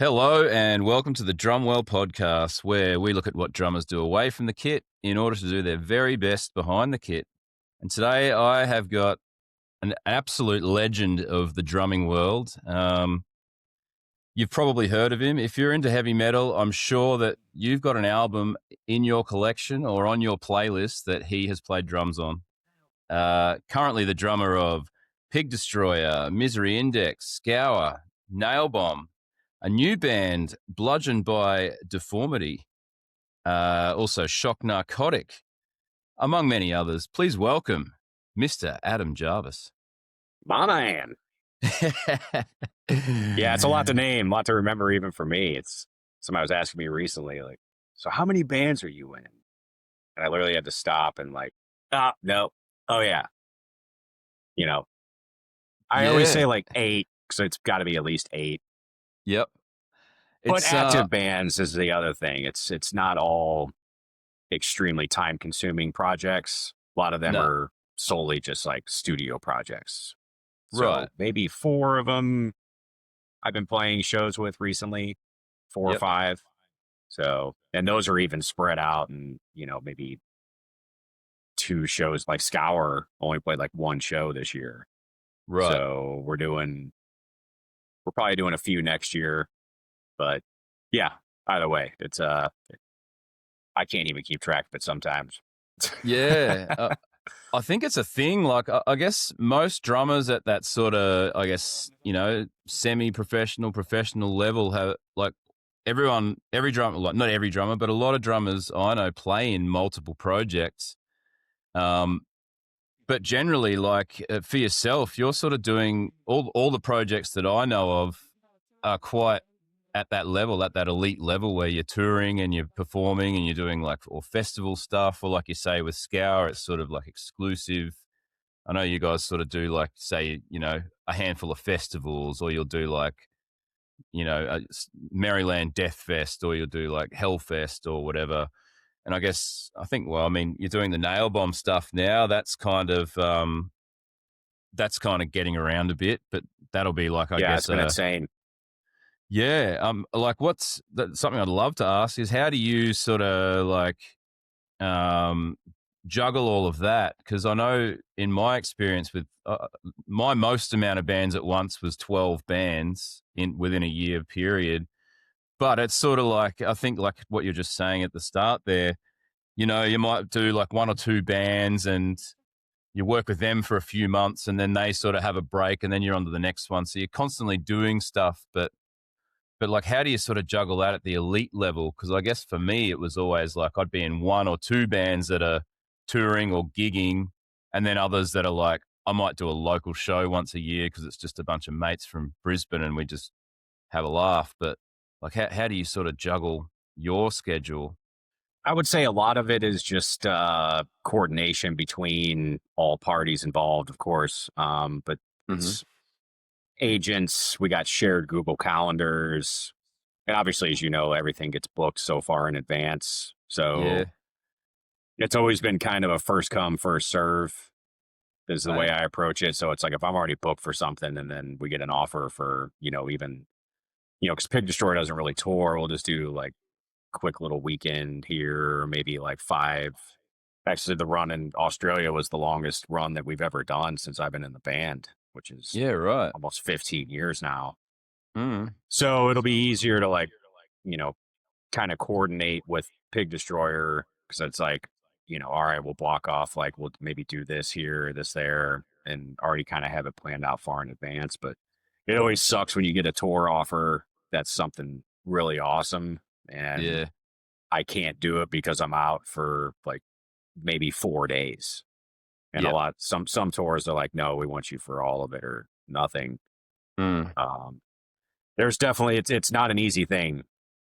Hello and welcome to the Drumwell Podcast, where we look at what drummers do away from the kit in order to do their very best behind the kit. And today I have got an absolute legend of the drumming world. You've probably heard of him. If you're into heavy metal, I'm sure that you've got an album in your collection or on your playlist that he has played drums on. Currently the drummer of Pig Destroyer, Misery Index, Scour, Nail Bomb, a new band, Bludgeoned by Deformity, also Shock Narcotic, among many others. Please welcome Mr. Adam Jarvis. My man. Yeah, it's a lot to name, a lot to remember even for me. It's somebody was asking me recently, like, so how many bands are you in? And I literally had to stop and no. Oh, yeah. I always say like 8, so it's got to be at least 8. Yep. But active bands is the other thing. It's not all extremely time-consuming projects. A lot of them are solely just like studio projects. So right. Maybe 4 of them I've been playing shows with recently, 4 or 5. So, and those are even spread out and, maybe 2 shows. Like Scour only played like 1 show this year. Right. So we're probably doing a few next year. But yeah, either way, it's I can't even keep track of it sometimes. Yeah. I think it's a thing. Like, I guess most drummers at that sort of, semi-professional, professional level have, like, every drummer, like not every drummer, but a lot of drummers I know play in multiple projects. But generally, like, for yourself, you're sort of doing all the projects that I know of are quite at that level, at that elite level where you're touring and you're performing and you're doing like or festival stuff, or like you say with Scour, it's sort of like exclusive. I know you guys sort of do like, say, a handful of festivals, or you'll do like, a Maryland Death Fest, or you'll do like Hellfest or whatever. And I think, you're doing the Nail Bomb stuff now. That's kind of getting around a bit, but that'll be like, I guess, it's been insane. Yeah. Like something I'd love to ask is, how do you sort of like juggle all of that? Because I know in my experience with my most amount of bands at once was 12 bands within a year period. But it's sort of like, I think like what you're just saying at the start there, you might do like 1 or 2 bands and you work with them for a few months and then they sort of have a break and then you're on to the next one. So you're constantly doing stuff, but like, how do you sort of juggle that at the elite level? Because I guess for me, it was always like I'd be in 1 or 2 bands that are touring or gigging, and then others that are like, I might do a local show once a year because it's just a bunch of mates from Brisbane and we just have a laugh. But like, how do you sort of juggle your schedule? I would say a lot of it is just coordination between all parties involved, of course. But it's agents, we got shared Google calendars, and obviously, as you know, everything gets booked so far in advance. So it's always been kind of a first come, first serve is the way I approach it. So it's like, if I'm already booked for something and then we get an offer for, because Pig Destroyer doesn't really tour, we'll just do like quick little weekend here, or maybe like 5. Actually, the run in Australia was the longest run that we've ever done since I've been in the band, which is almost 15 years now. So it'll be easier to kind of coordinate with Pig Destroyer, because it's like, all right, we'll block off, like we'll maybe do this here, this there, and already kind of have it planned out far in advance. But it always sucks when you get a tour offer that's something really awesome and I can't do it because I'm out for like maybe 4 days. And some tours are like, no, we want you for all of it or nothing. There's definitely, it's not an easy thing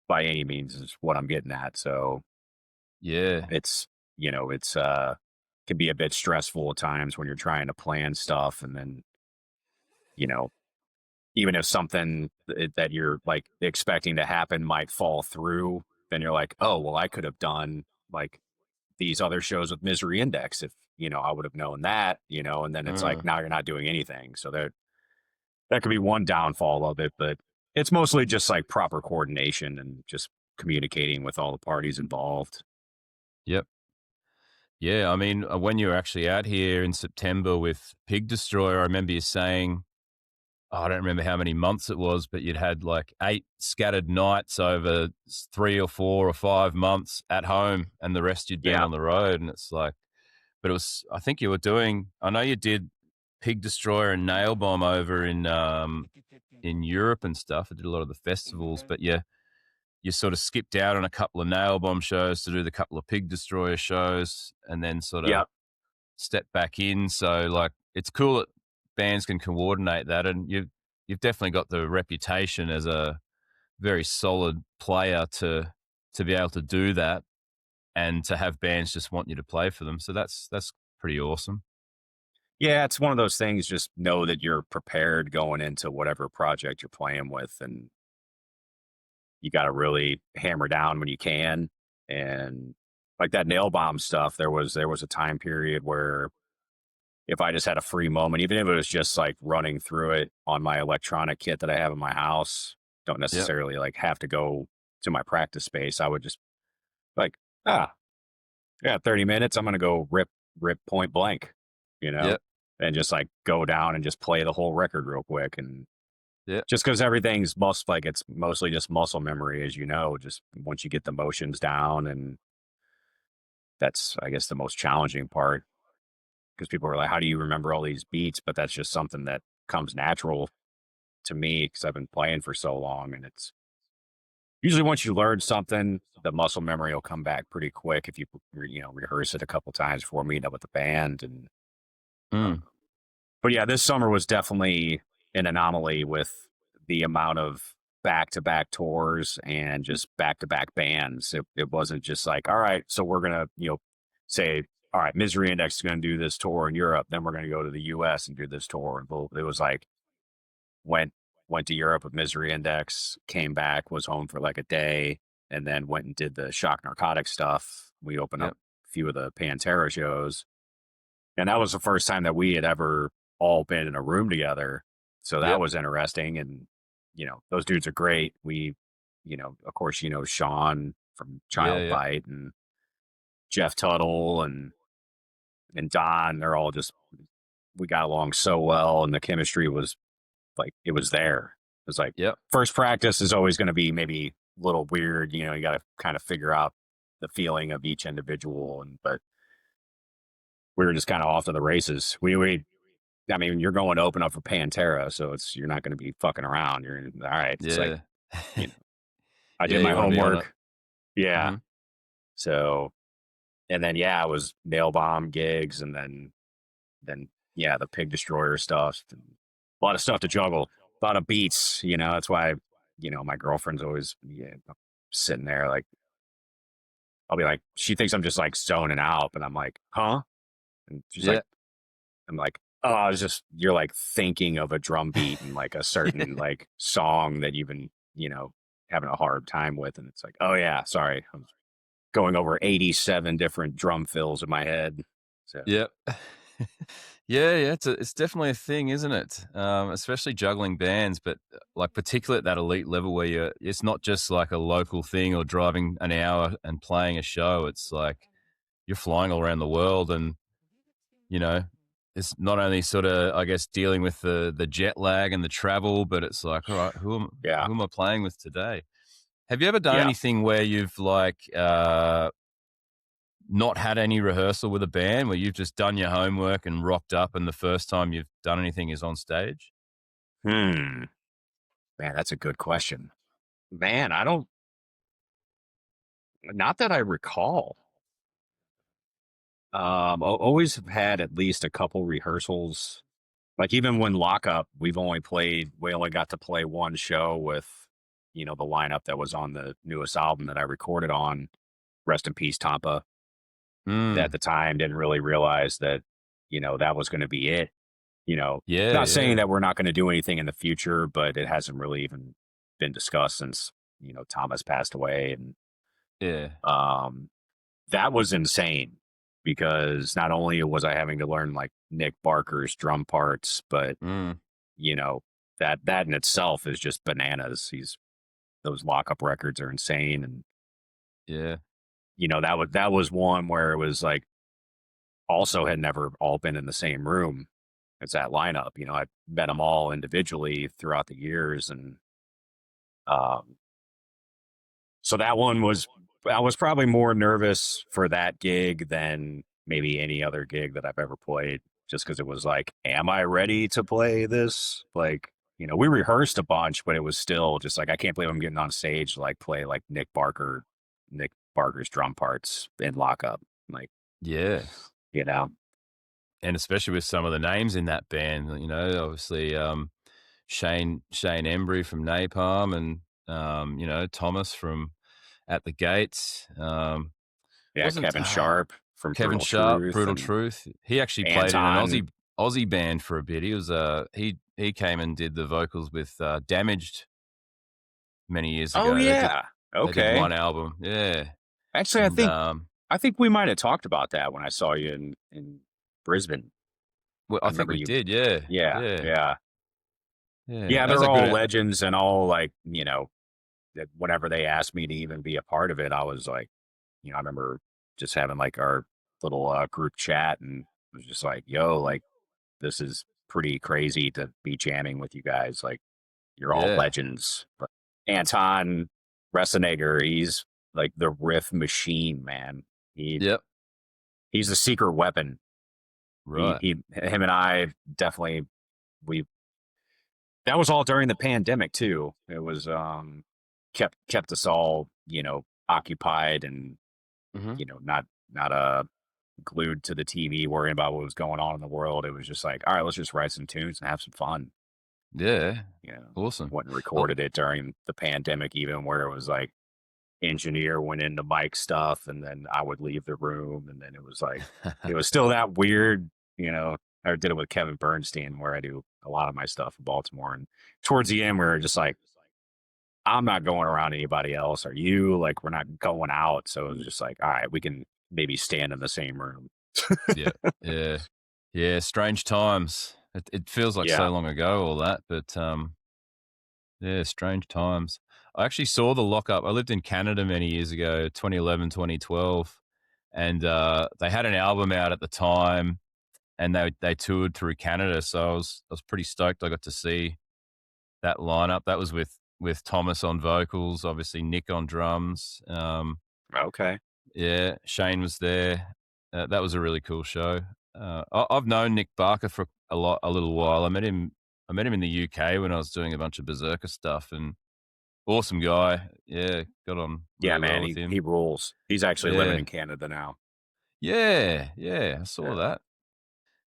by any means, is what I'm getting at. So it's, can be a bit stressful at times when you're trying to plan stuff. And then, even if something that you're like expecting to happen might fall through, then you're like, oh, well, I could have done like these other shows with Misery Index if, I would have known that, and then it's like, now you're not doing anything. So that could be one downfall of it. But It's mostly just like proper coordination and just communicating with all the parties involved. Yep. Yeah, I mean, when you were actually out here in September with Pig Destroyer, I remember you saying, I don't remember how many months it was, but you'd had like 8 scattered nights over 3 or 4 or 5 months at home, and the rest you'd been Yeah. on the road. And it's like, but it was, I think you were doing, I know you did Pig Destroyer and Nail Bomb over in Europe and stuff. I did a lot of the festivals, but yeah, you sort of skipped out on a couple of Nail Bomb shows to do the couple of Pig Destroyer shows, and then sort of Yeah. step back in. So like, it's cool that bands can coordinate that, and you've definitely got the reputation as a very solid player to be able to do that, and to have bands just want you to play for them. So that's pretty awesome. Yeah, it's one of those things. Just know that you're prepared going into whatever project you're playing with, and you got to really hammer down when you can. And like that nail bomb stuff, there was a time period where if I just had a free moment, even if it was just like running through it on my electronic kit that I have in my house, don't Yep. necessarily like have to go to my practice space. I would just like, ah, yeah, 30 minutes. I'm gonna go rip point blank, you know, Yep. and just like go down and just play the whole record real quick. And Yep. just because everything's like it's mostly just muscle memory, as you know, just once you get the motions down. And that's, I guess, the most challenging part, because people are like, how do you remember all these beats? But that's just something that comes natural to me because I've been playing for so long. And it's usually once you learn something, the muscle memory will come back pretty quick if you rehearse it a couple times before meeting up with the band. And uh, Mm. but yeah, this summer was definitely an anomaly with the amount of back-to-back tours and just back-to-back bands. It wasn't just like, all right, so we're gonna say, all right, Misery Index is gonna do this tour in Europe, then we're gonna go to the U.S. and do this tour. And it was like went went to Europe with Misery Index, came back, was home for like a day, and then went and did the Shock Narcotic stuff. We opened up Yep. a few of the Pantera shows, and that was the first time that we had ever all been in a room together. So that Yep. was interesting. And, those dudes are great. Of course, Sean from Yeah. Child Yeah. Bite and Jeff Tuttle and Don. They're all just, we got along so well. And the chemistry was like, it was there. It was like, Yep. first practice is always going to be maybe a little weird. You got to kind of figure out the feeling of each individual. But we were just kind of off to the races. I mean, you're going to open up for Pantera, so you're not going to be fucking around. All right. It's like, Yeah. you know, I Yeah. did my You want to be on it. homework. Yeah. Hmm. So, and then, yeah, it was nail bomb gigs. And then, yeah, the Pig Destroyer stuff. And a lot of stuff to juggle, a lot of beats, that's why, my girlfriend's always sitting there. Like, I'll be like, she thinks I'm just like zoning out, but I'm like, huh? And she's like, Yeah. I'm like, oh, it's just, you're like thinking of a drum beat and like a certain like song that you've been, having a hard time with. And it's like, oh yeah, sorry. I'm going over 87 different drum fills in my head. So Yep. Yeah, yeah, it's definitely a thing, isn't it? Especially juggling bands, but like particularly at that elite level where it's not just like a local thing or driving an hour and playing a show. It's like you're flying all around the world, and you know, it's not only sort of, I guess, dealing with the jet lag and the travel, but it's like, all right, yeah, who am I playing with today? Have you ever done yeah. anything where you've like not had any rehearsal with a band, where you've just done your homework and rocked up, and the first time you've done anything is on stage? Man, that's a good question. Man, not that I recall. Always have had at least a couple rehearsals. Like even when lockup, we only got to play one show with, the lineup that was on the newest album that I recorded on. Rest in peace, Tampa. At Mm. the time, didn't really realize that, that was going to be it. Yeah, Not saying yeah, that we're not going to do anything in the future, but it hasn't really even been discussed since, Thomas passed away. And yeah. um, that was insane because not only was I having to learn like Nick Barker's drum parts, but Mm. you know, that in itself is just bananas. Those lockup records are insane. And, Yeah. that was one where it was like, also had never all been in the same room as that lineup. I met them all individually throughout the years. And, um, so that one I was probably more nervous for that gig than maybe any other gig that I've ever played, just because it was like, am I ready to play this? Like, we rehearsed a bunch, but it was still just like, I can't believe I'm getting on stage to like play like Nick Barker's drum parts in lockup. Like, Yeah. And especially with some of the names in that band, obviously Shane Embry from Napalm, and Thomas from At the Gates. Wasn't Kevin Sharp from Kevin Brutal Sharp, Truth, Brutal and Truth. He actually played in an Anton. Aussie band for a bit. He was he came and did the vocals with Damaged many years Oh ago. yeah. They did Okay. one album. Yeah. Actually, And, I think we might have talked about that when I saw you in Brisbane. well, I I think remember we you. did. Yeah. Yeah, Yeah. yeah, Yeah. yeah. That was They're a all good. legends, and all like, that whenever they asked me to even be a part of it, I was like, I remember just having like our little group chat, and it was just like, yo, like, this is pretty crazy to be jamming with you guys. Like, you're all Yeah. legends. But Anton Ressenager, he's like the riff machine, man. Yep. He's the secret weapon. Right. Him and I definitely, we that was all during the pandemic too. It was kept us all, occupied, and, Mm-hmm. not glued to the TV worrying about what was going on in the world. It was just like, all right, let's just write some tunes and have some fun. Yeah. You know, Awesome. Went and Well, recorded it during the pandemic, even, where it was like, engineer went into mic stuff, and then I would leave the room, and then it was like, it was still that weird. I did it with Kevin Bernstein, where I do a lot of my stuff in Baltimore, and towards the end we were just like, I'm not going around anybody else, are you? Like, we're not going out. So it was just like, all right, we can maybe stand in the same room. yeah. Yeah. Yeah. Strange times. It feels like Yeah. so long ago, all that, but yeah, strange times. I actually saw the lockup. I lived in Canada many years ago, 2011, 2012, and they had an album out at the time, and they toured through Canada. So I was pretty stoked. I got to see that lineup. That was with Thomas on vocals, obviously Nick on drums. Okay. Yeah, Shane was there. That was a really cool show. I've known Nick Barker for a little while. I met him in the UK when I was doing a bunch of Berserker stuff, and awesome guy. Yeah, got on Yeah, really well man, with he him. rules. He's actually living Yeah, in Canada now. yeah, I saw Yeah. that.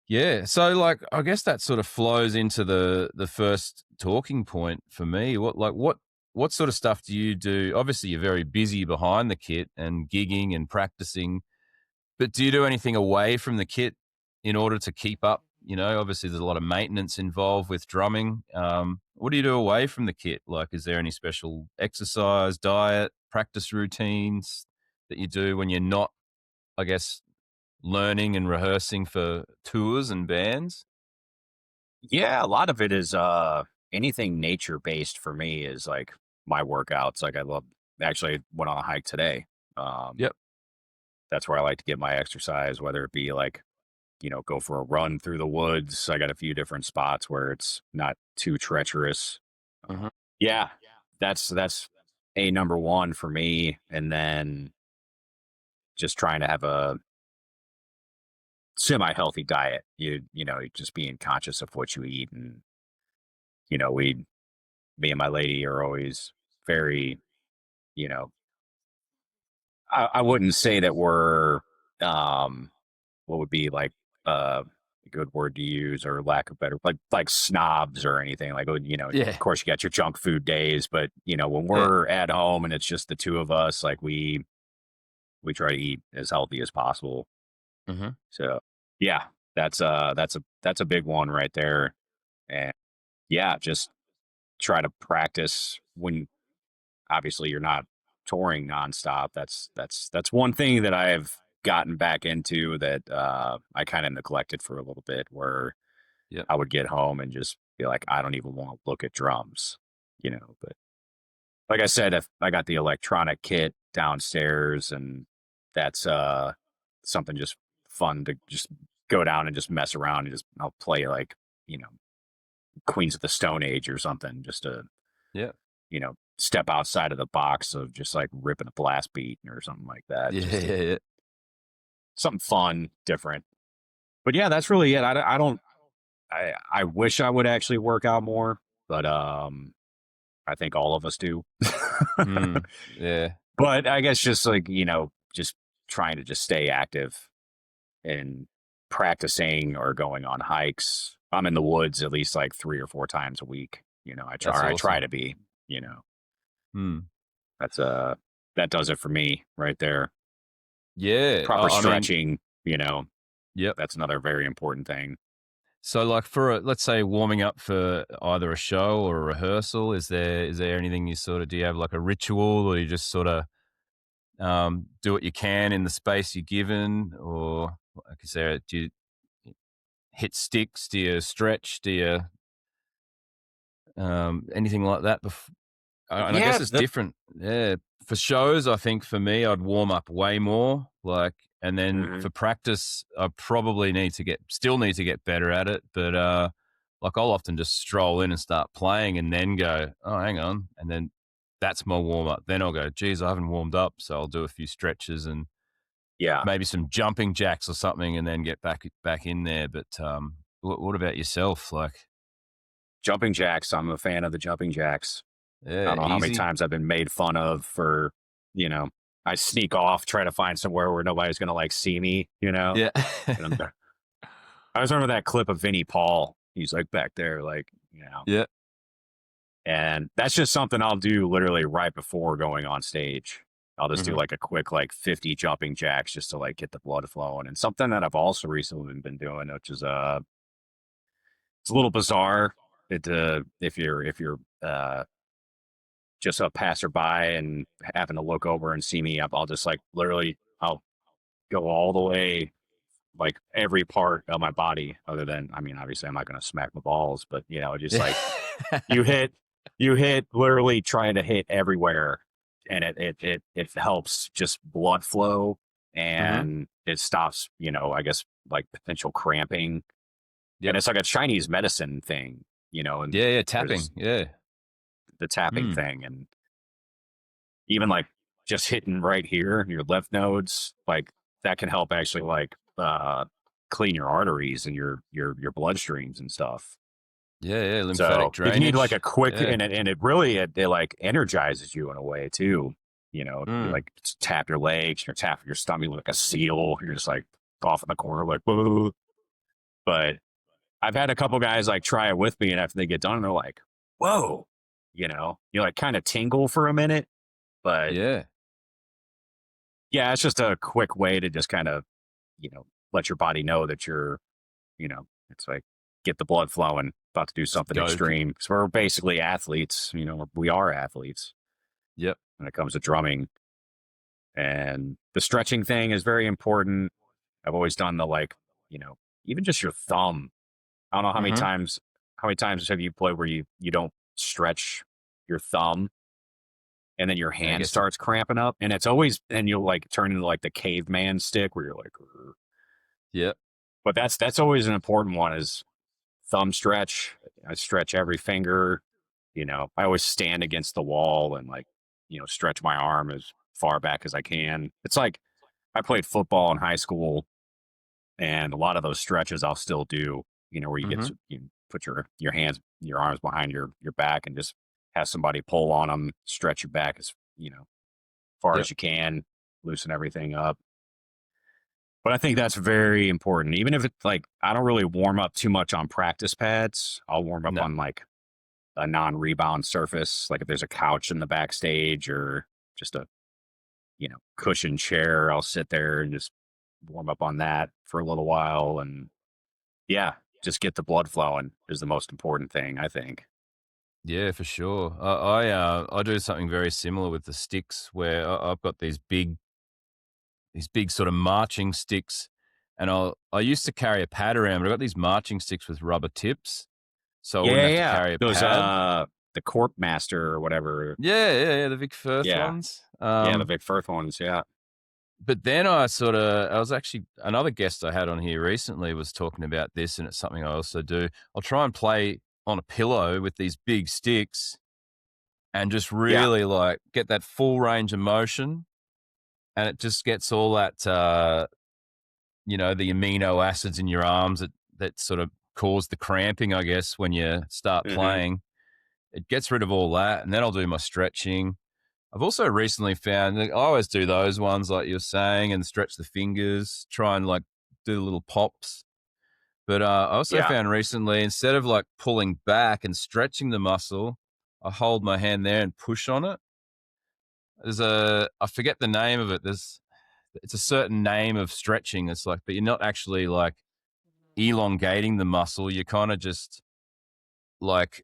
Yeah, so like I guess that sort of flows into the first talking point for me. What sort of stuff do you do? Obviously, you're very busy behind the kit and gigging and practicing, but do you do anything away from the kit in order to keep up? Obviously there's a lot of maintenance involved with drumming. What do you do away from the kit? Like, is there any special exercise, diet, practice routines that you do when you're not, I guess, learning and rehearsing for tours and bands? Yeah, a lot of it is anything nature based for me is like my workouts. Like, I love, actually went on a hike today. Um Yep. that's where I like to get my exercise, whether it be like, go for a run through the woods. I got a few different spots where it's not too treacherous. Mhm. Yeah, that's a number one for me. And then just trying to have a semi healthy diet. Just being conscious of what you eat. And, we me and my lady are always very, you know, I wouldn't say that we're, what would be like, a good word to use, or lack of better, like snobs or anything. Like, oh, Yeah. of course you got your junk food days, but, when Yeah. we're at home and it's just the two of us, like, we try to eat as healthy as possible. Mhm. So yeah, that's a big one right there. And yeah, just try to practice when, obviously, you're not touring nonstop. That's one thing that I've gotten back into that I kind of neglected for a little bit, where Yep. I would get home and just be like, I don't even want to look at drums, but like I said, if I got the electronic kit downstairs, and that's something just fun to just go down and just mess around, and just I'll play like, you know, Queens of the Stone Age or something, just to, Yeah. step outside of the box of just like ripping a blast beat or something like that. Yeah. Yeah. Something fun, different. But yeah, that's really it. I don't, I wish I would actually work out more, but I think all of us do. Yeah. But I guess just like, just trying to just stay active and practicing or going on hikes. I'm in the woods at least like 3 or 4 times a week. That's I try awesome. to be, you know, Hmm. that's that does it for me right there. Yeah. Proper I mean, stretching, yep. that's another very important thing. So, like let's say warming up for either a show or a rehearsal, is there anything you sort of do you have like a ritual, or you just sort of do what you can in the space you're given, or like is there do you hit sticks? Do you stretch? Do you anything like that? And I guess Yeah, it's different. Yeah, for shows, I think for me, I'd warm up way more. And then mhm. for practice, I probably still need to get better at it. But like I'll often just stroll in and start playing, and then go, oh, hang on, and then that's my warm up. Then I'll go, geez, I haven't warmed up, so I'll do a few stretches and Yeah. maybe some jumping jacks or something, and then get back in there. But what about yourself? Like, Jumping jacks. I'm a fan of the jumping jacks. I yeah, don't know how many easy. times I've been made fun of for, you know, I sneak off, try to find somewhere where nobody's going to like see me, Yeah. And I was remember that clip of Vinnie Paul. He's like back there, like, Yeah. and that's just something I'll do literally right before going on stage. I'll just do Hmm. like a quick, like 50 jumping jacks just to like get the blood flowing. And something that I've also recently been doing, which is, it's a little bizarre. If you're just a passerby and having to look over and see me, I'll just like literally, I'll go all the way, like every part of my body, other than, I mean, obviously I'm not going to smack my balls, but just Yeah. like you hit, literally trying to hit everywhere, and it helps just blood flow, Hmm. and it stops, I guess like potential cramping, and Yep. it's like a Chinese medicine thing, and Yeah, yeah, there's tapping. Yeah. the tapping Mm. thing, and even like just hitting right here, your lymph nodes, like that can help actually like clean your arteries and your bloodstreams and stuff. Yeah, yeah, lymphatic So if you need like a drainage. quick, Yeah. and it really, it like energizes you in a way too. You Mm. like tap your legs, you're tapping your stomach like a seal. You're just like off in the corner, like, whoa. But I've had a couple guys like try it with me, and after they get done, they're like, whoa, you like kind of tingle for a minute, but Yeah. yeah, it's just a quick way to just kind of, let your body know that you're, it's like get the blood flowing, about to do Just something go. extreme. Because we're basically athletes, we are athletes Yep. when it comes to drumming. And the stretching thing is very important. I've always done the like, you know, even just your thumb. I don't know Mhm. how many times have you played where you don't stretch your thumb, and then your I hand guess it starts cramping up, and it's always, and you'll like turn into like the caveman stick where you're like, "Grr." yep. But that's always an important one, is thumb stretch. I stretch every finger. I always stand against the wall and like, stretch my arm as far back as I can. It's like I played football in high school, and a lot of those stretches I'll still do, where Mhm. you put your hands, your arms behind your back, and just have somebody pull on them, stretch your back as, far as Yep. you can, loosen everything up. But I think that's very important. Even if it's like, I don't really warm up too much on practice pads, I'll warm up No. on like a non-rebound surface. Like if there's a couch in the backstage, or just a, cushion chair, I'll sit there and just warm up on that for a little while. And yeah, just get the blood flowing is the most important thing, I think. Yeah, for sure. I do something very similar with the sticks, where I've got these big sort of marching sticks, and I used to carry a pad around, but I got these marching sticks with rubber tips. so I wouldn't have to Yeah. carry a Those pad. the Corp Master or whatever. Yeah, the Vic Firth Yeah. ones. Yeah, the Vic Firth ones, yeah. But then I was actually, another guest I had on here recently was talking about this, and it's something I also do. I'll try and play on a pillow with these big sticks and just Yeah. really like get that full range of motion, and it just gets all that, the amino acids in your arms that sort of cause the cramping, I guess, when you start Mhm. playing. It gets rid of all that, and then I'll do my stretching. I've also recently found that I always do those ones like you're saying and stretch the fingers, try and like do little pops. But I also Yeah. found recently, instead of like pulling back and stretching the muscle, I hold my hand there and push on it. I forget the name of it. It's a certain name of stretching. It's like, but you're not actually like elongating the muscle. You're kind of just like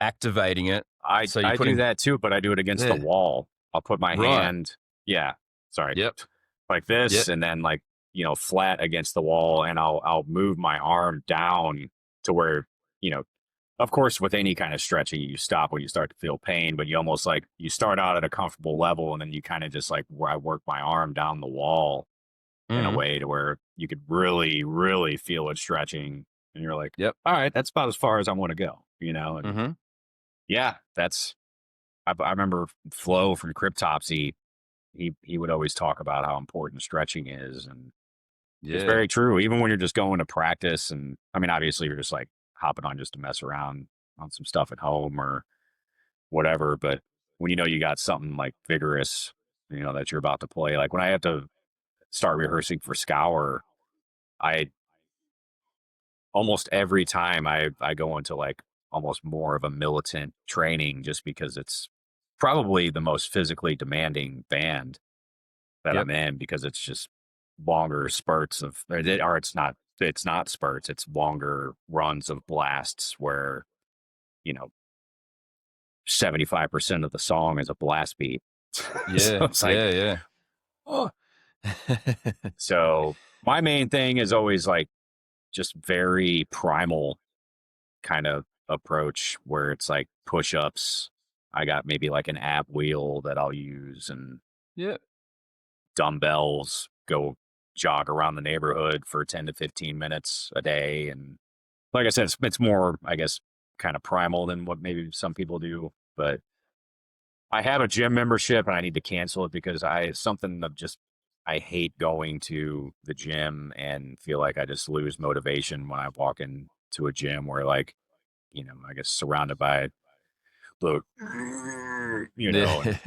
activating it. So you're I do putting, that too, but I do it against the yeah, wall. I'll put my right. hand, yeah, sorry, Yep. like Yep. this, and then like, flat against the wall, and I'll move my arm down to where, you know, of course, with any kind of stretching, you stop when you start to feel pain, but you almost like you start out at a comfortable level, and then you kind of just like where I work my arm down the wall in a Mm-hmm. way to where you could really, really feel it stretching, and you're like, Yep. all right, that's about as far as I want to go, and Mm-hmm. yeah, I remember Flo from Cryptopsy. He would always talk about how important stretching is, and it's Yeah. very true. Even when you're just going to practice, and I mean, obviously, you're just like hopping on just to mess around on some stuff at home or whatever. But when you got something like vigorous, that you're about to play, like when I have to start rehearsing for Scour, I almost every time I go into like almost more of a militant training just because it's probably the most physically demanding band that Yep. I'm in because it's just longer spurts or it's not spurts, it's longer runs of blasts where, you know, 75% of the song is a blast beat. So Yeah. it's like, Yeah. oh, Yeah. so my main thing is always like just very primal kind of approach where it's like push-ups. I got maybe like an ab wheel that I'll use and Yeah. dumbbells, go jog around the neighborhood for 10 to 15 minutes a day. And like I said, it's more, I guess, kind of primal than what maybe some people do. But I have a gym membership and I need to cancel it because I hate going to the gym and feel like I just lose motivation when I walk into a gym where like, I guess surrounded by the, and Yeah.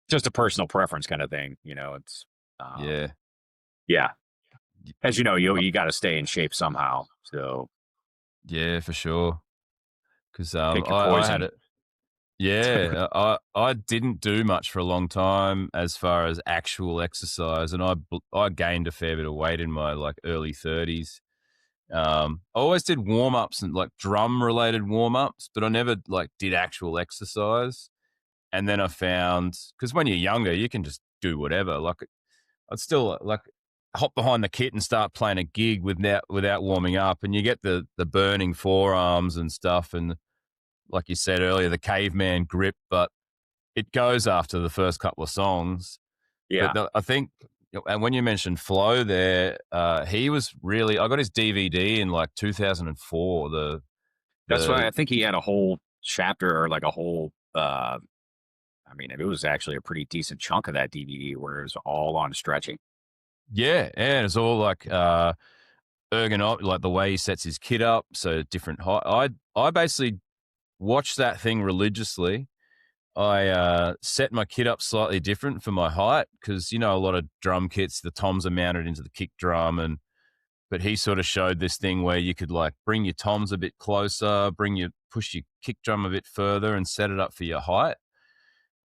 just a personal preference kind of thing. It's, Yeah. yeah, as you know, you got to stay in shape somehow. So Yeah, for sure. Because pick your I had poison. it. Yeah, I didn't do much for a long time as far as actual exercise, and I gained a fair bit of weight in my like early 30s. I always did warm ups and like drum related warm ups, but I never like did actual exercise. And then I found, because when you're younger, you can just do whatever. Like I'd still like hop behind the kit and start playing a gig without warming up, and you get the burning forearms and stuff, and like you said earlier, the caveman grip, but it goes after the first couple of songs. But Yeah. I think, and when you mentioned Flo there, he was really, I got his DVD in like 2004. That's why The I think he had a whole chapter or like a whole, I mean, it was actually a pretty decent chunk of that DVD where it was all on stretching. yeah, it's all like ergonomic, like the way he sets his kit up, so different height. I basically watched that thing religiously. I set my kit up slightly different for my height because a lot of drum kits, the toms are mounted into the kick drum, but he sort of showed this thing where you could like bring your toms a bit closer, push your kick drum a bit further, and set it up for your height.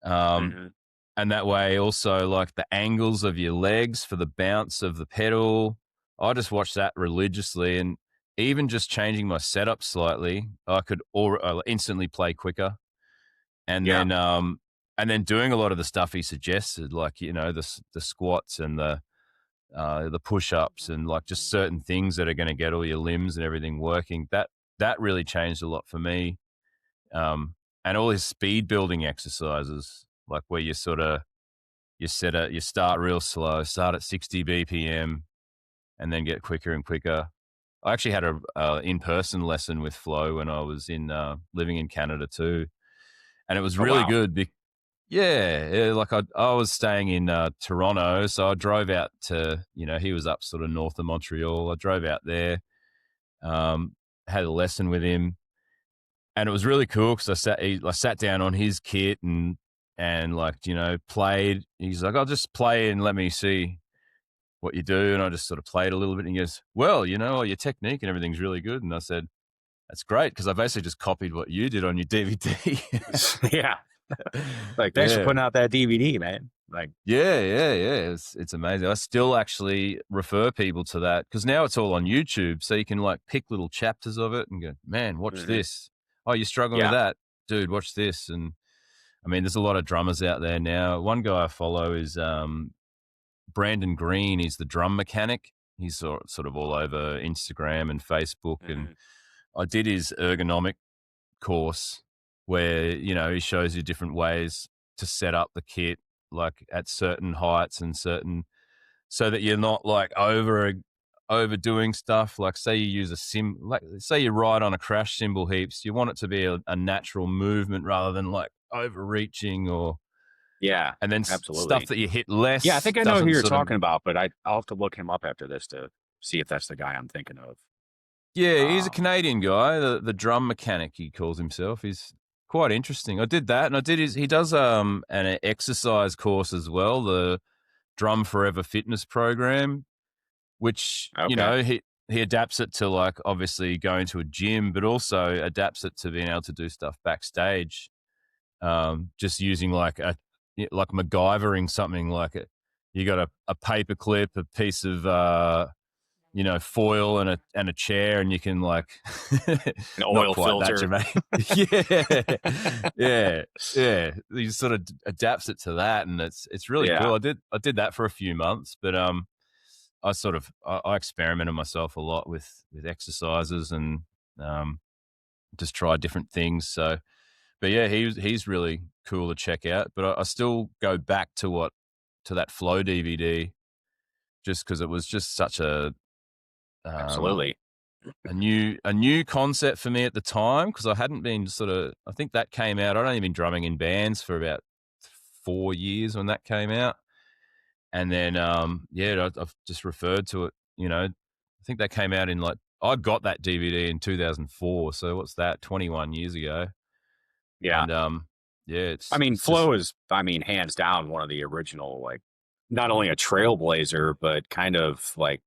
Hmm. And that way, also like the angles of your legs for the bounce of the pedal. I just watched that religiously, and even just changing my setup slightly, I could instantly play quicker. And Yeah. then doing a lot of the stuff he suggested, like the squats and the push-ups and like just certain things that are going to get all your limbs and everything working. That really changed a lot for me. And all his speed building exercises, like where you start real slow, start at 60 BPM, and then get quicker and quicker. I actually had a in-person lesson with Flo when I was living in Canada too, and it was really good. Like I was staying in Toronto, so I drove out to, he was up sort of north of Montreal. I drove out there, had a lesson with him, and it was really cool because I sat down on his kit and like, played. He's like, I'll just play and let me see what you do. And I just sort of played a little bit, and he goes, well, your technique and everything's really good. And I said, that's great, because I basically just copied what you did on your DVD. Yeah. Like, thanks for putting out that DVD, man. Like, yeah. It's amazing. I still actually refer people to that, because now it's all on YouTube, so you can like pick little chapters of it and go, man, watch this. Oh, you're struggling with that, dude, watch this. And I mean, there's a lot of drummers out there now. One guy I follow is Brandon Green. He's the drum mechanic. He's sort of all over Instagram and Facebook. And I did his ergonomic course, where, he shows you different ways to set up the kit, like at certain heights and so that you're not like overdoing stuff. Like say you use say you ride on a crash cymbal heaps, you want it to be a natural movement rather than like overreaching and then absolutely. Stuff that you hit less. Yeah, I think I know who you're talking about, but I'll have to look him up after this to see if that's the guy I'm thinking of. Yeah, he's a Canadian guy, the drum mechanic, he calls himself. He's quite interesting. I did that, and he does an exercise course as well, the Drum Forever Fitness program, which, he adapts it to like obviously going to a gym, but also adapts it to being able to do stuff backstage. Just using like MacGyvering something, like you got a paper clip, a piece of foil and a chair, and you can like an oil filter. Yeah. He sort of adapts it to that, and it's really cool. I did that for a few months, but I experimented myself a lot with exercises and just tried different things. So, but yeah, he's really cool to check out. But I still go back to that Flow DVD, just because it was just such absolutely a new concept for me at the time, because I hadn't been I think that came out, I'd only been drumming in bands for about 4 years when that came out. And then, I've just referred to it, I think that came out in like, I got that DVD in 2004. So what's that? 21 years ago. Yeah. And Flow is, hands down one of the original, like, not only a trailblazer, but kind of like,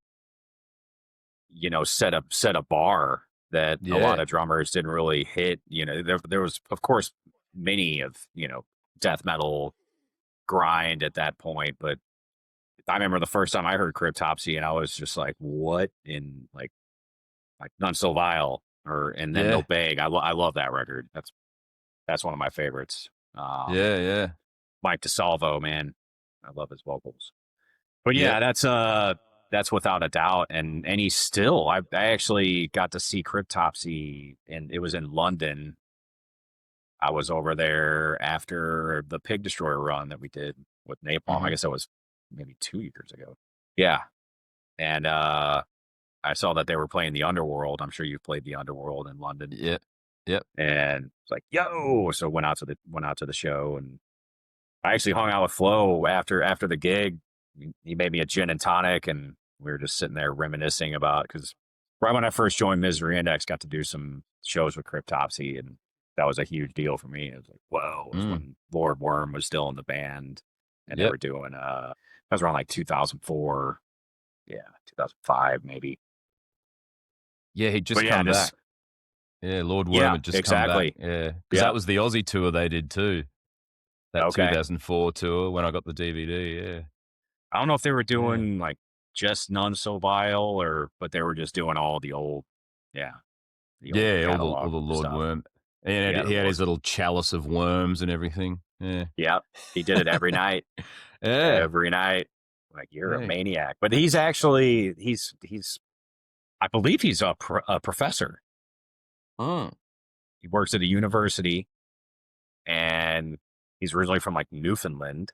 set a bar that a lot of drummers didn't really hit. There was, of course, many of, death metal grind at that point, but I remember the first time I heard Cryptopsy, and I was just like, what in like None So Vile, and then No Beg. I love that record. That's one of my favorites. Mike DeSalvo, man, I love his vocals. But that's without a doubt. And he's still, I actually got to see Cryptopsy, and it was in London. I was over there after the Pig Destroyer run that we did with Napalm. I guess that was maybe 2 years ago. Yeah. And I saw that they were playing the Underworld. I'm sure you've played the Underworld in London. Yep. And it's like, yo. So went out to the show, and I actually hung out with Flo after the gig. He made me a gin and tonic, and we were just sitting there reminiscing about, because right when I first joined Misery Index, got to do some shows with Cryptopsy, and that was a huge deal for me. It was like, whoa. It was when Lord Worm was still in the band, and they were doing, that was around like 2004. Yeah, 2005 maybe. Yeah, he'd just come back. Yeah, Lord Worm had just come back. Yeah, because that was the Aussie tour they did too. That 2004 tour when I got the DVD. Yeah, I don't know if they were doing like just None So Vile, but they were just doing all the old, all the Lord stuff. Worm. And he had his little chalice of worms and everything. Yeah, he did it every night. Every night. Like, you're a Yeah. maniac. But he's actually, I believe he's a professor. Mm, He works at a university, and he's originally from like Newfoundland,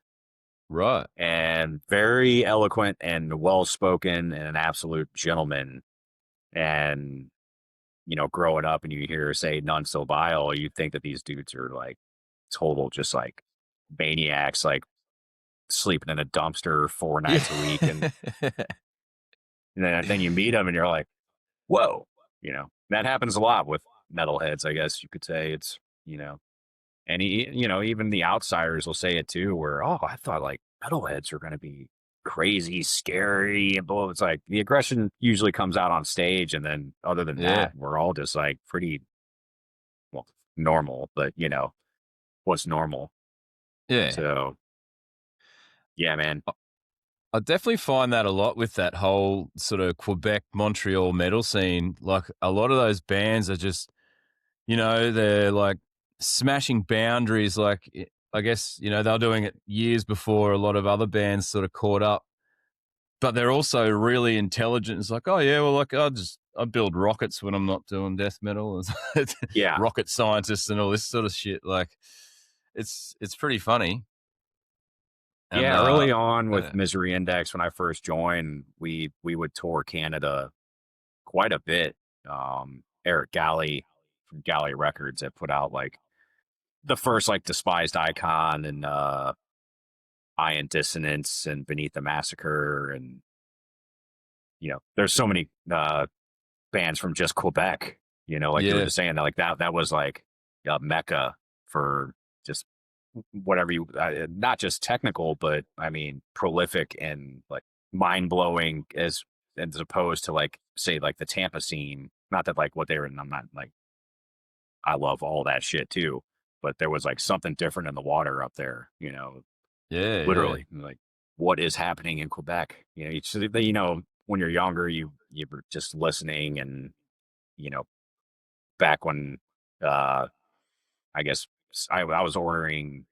right. and very eloquent and well spoken and an absolute gentleman. And, growing up and you hear her say none so vile, you think that these dudes are like total, just like maniacs, like sleeping in a dumpster 4 nights a week. And Yeah. then you meet them and you're like, whoa, that happens a lot with metalheads, I guess you could say. It's, and even the outsiders will say it too, where, oh, I thought like metalheads are going to be crazy, scary, and blah. It's like the aggression usually comes out on stage, and then other than Yeah. that, we're all just like pretty, well, normal. But what's normal? Yeah. So yeah, man. I definitely find that a lot with that whole sort of Quebec, Montreal metal scene. Like a lot of those bands are just, they're like smashing boundaries. Like, I guess, they were doing it years before a lot of other bands sort of caught up, but they're also really intelligent. It's like, oh yeah, well, like I build rockets when I'm not doing death metal. Yeah. Rocket scientists and all this sort of shit. Like it's pretty funny. And, Yeah, early on with yeah. Misery Index, when I first joined, we would tour Canada quite a bit. Eric Galley from Galley Records had put out like the first like Despised Icon and Ion Dissonance and Beneath the Massacre, and there's so many bands from just Quebec. Like you were Yeah. just saying, that like that was like a mecca for just whatever you, not just technical, but I mean prolific and like mind blowing, as opposed to like, say, like the Tampa scene. Not that like what they were, I'm not like, I love all that shit too, but there was like something different in the water up there. Yeah. Literally, like what is happening in Quebec. When you're younger, you were just listening, and you know back when I guess I was ordering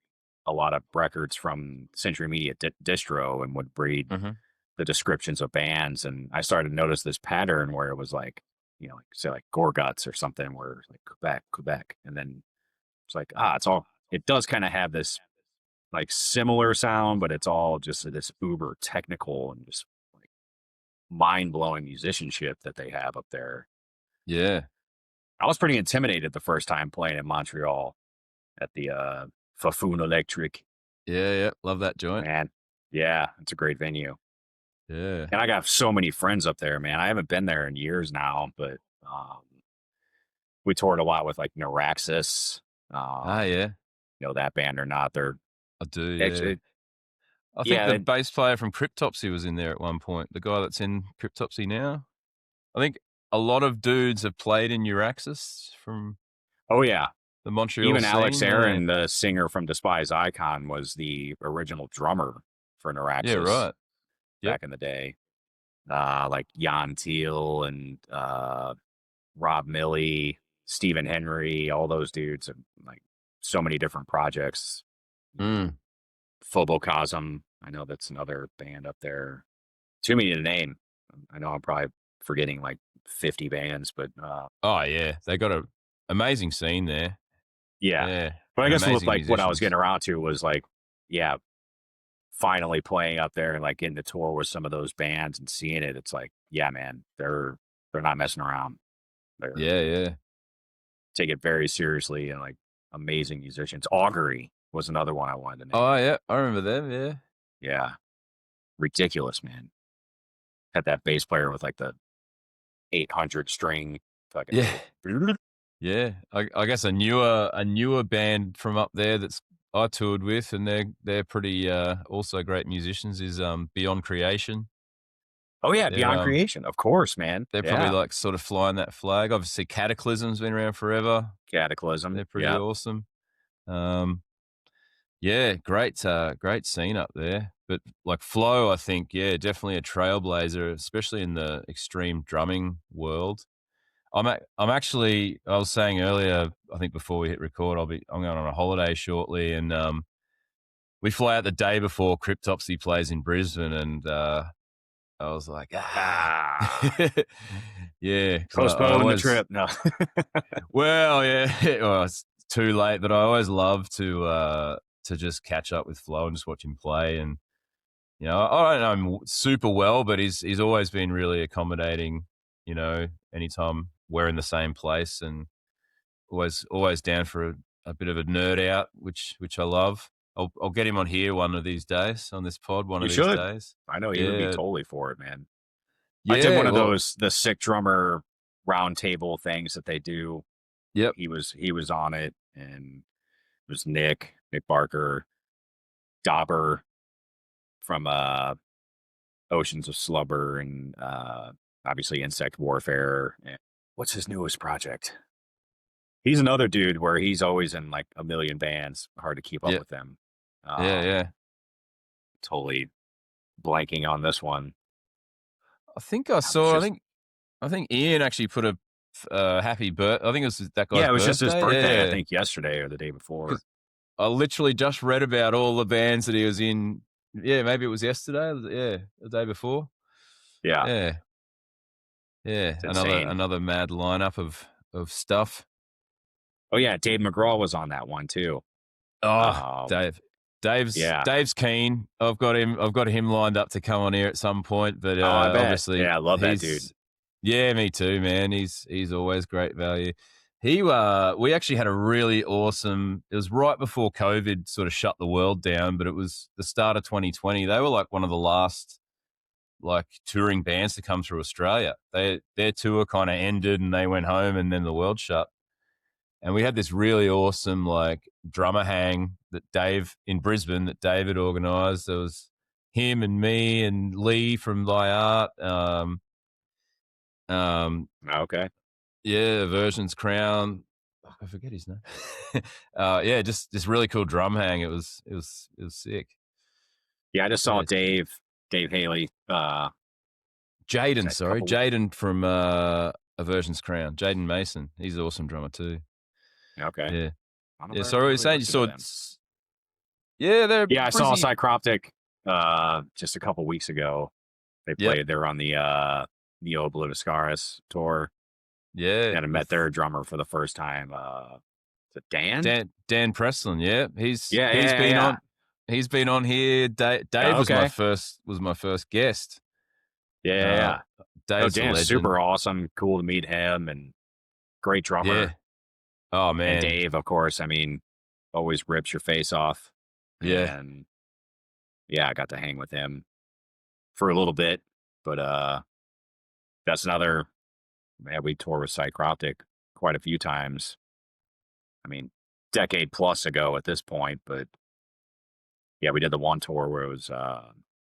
a lot of records from Century Media Distro, and would read Yeah. Hmm. the descriptions of bands, and I started to notice this pattern where it was like, like say like Gorguts or something, where it's like Quebec, and then it's like, it does kind of have this like similar sound, but it's all just this uber technical and just like mind blowing musicianship that they have up there. Yeah. I was pretty intimidated the first time playing in Montreal at the Fafoon Electric. Yeah. Yeah. Love that joint. Man, yeah, it's a great venue. Yeah. And I got so many friends up there, man. I haven't been there in years now, but we toured a lot with like Neuraxis. Yeah. That band or not? They're I do. Yeah. actually, I think yeah, the bass player from Cryptopsy was in there at one point. The guy that's in Cryptopsy now. I think a lot of dudes have played in Euraxis from oh yeah. the Montreal Even scene. Alex Yeah. Aaron, the singer from Despise Icon, was the original drummer for Neuraxis Yeah. Right. Yep. back in the day. Like Jan Thiel and Rob Milley, Stephen Henry, all those dudes, and like so many different projects. Mm. Phobocosm, I know that's another band up there. Too many to name. I know I'm probably forgetting like 50 bands, but Oh yeah, they got a amazing scene there. yeah. Yeah. But I And guess amazing like what I was musicians. getting around to was like, yeah, finally playing up there and like getting to tour with some of those bands and seeing it. It's like, yeah, man, they're not messing around. They're Yeah. Yeah. take it very seriously, and like amazing musicians. Augury was another one I wanted to name. Oh yeah, I remember them. Yeah. Yeah, ridiculous, man. Had that bass player with like the 800 string fucking. Yeah. Yeah. I guess a newer band from up there that's I toured with, and they're pretty also great musicians, is Beyond Creation. Oh yeah, They're Beyond Creation, of course, man. they're probably Yeah, like sort of flying that flag. Obviously Cataclysm's been around forever. Cataclysm. They're pretty Yeah. awesome. Yeah, great scene up there. But like Flow, I think, yeah, definitely a trailblazer, especially in the extreme drumming world. I'm actually, I was saying earlier, I think before we hit record, I'm going on a holiday shortly, and we fly out the day before Cryptopsy plays in Brisbane, and I was like, yeah, Postpone the trip. No. well, yeah, well, it's too late. But I always love to just catch up with Flo and just watch him play. And I don't know him super well, but he's always been really accommodating. Anytime we're in the same place, and always down for a bit of a nerd out, which I love. I'll get him on here one of these days, on this pod one of these days. I know he would be totally for it, man. Yeah, I did one of the sick drummer round table things that they do. Yep. He was on it, and it was Nick Barker, Dauber from Oceans of Slubber, and obviously Insect Warfare. And what's his newest project? He's another dude where he's always in like a million bands. Hard to keep up with them. Yeah. Totally blanking on this one. I think I saw. I think Ian actually put a happy birthday. I think it was that guy's birthday. Yeah, it was just his birthday. Yeah. I think yesterday or the day before. I literally just read about all the bands that he was in. Yeah, maybe it was yesterday. Yeah, the day before. Yeah. Another mad lineup of stuff. Oh yeah, Dave McGraw was on that one too. Oh, Dave's keen. I've got him lined up to come on here at some point. But I bet. Obviously, I love that dude. Yeah, me too, man. He's always great value. We actually had a really awesome. It was right before COVID sort of shut the world down, but it was the start of 2020. They were like one of the last touring bands to come through Australia. Their tour kind of ended and they went home, and then the world shut. And we had this really awesome drummer hang in Brisbane that David organised. There was him and me and Lee from Thy Art. Okay. Yeah, Version's Crown. I forget his name. Just this really cool drum hang. It was sick. Yeah, I just saw Dave Haley. Jaden from Version's Crown. Jaden Mason. He's an awesome drummer too. Okay. Yeah. So you saying you saw? Yeah, I saw Psychroptic just a couple weeks ago. They played. They were on the Neo Obliviscaris tour. Yeah, and I met their drummer for the first time. Is it Dan? Dan Preston. Yeah, he's been on. He's been on here. Dave was my first guest. Yeah. Dave's Dan's super awesome. Cool to meet him, and great drummer. Yeah. Oh man, and Dave, of course. I mean, always rips your face off. Yeah. And I got to hang with him for a little bit, but that's another. Man, we toured with Psychroptic quite a few times. I mean, decade plus ago at this point, but yeah, we did the one tour where it was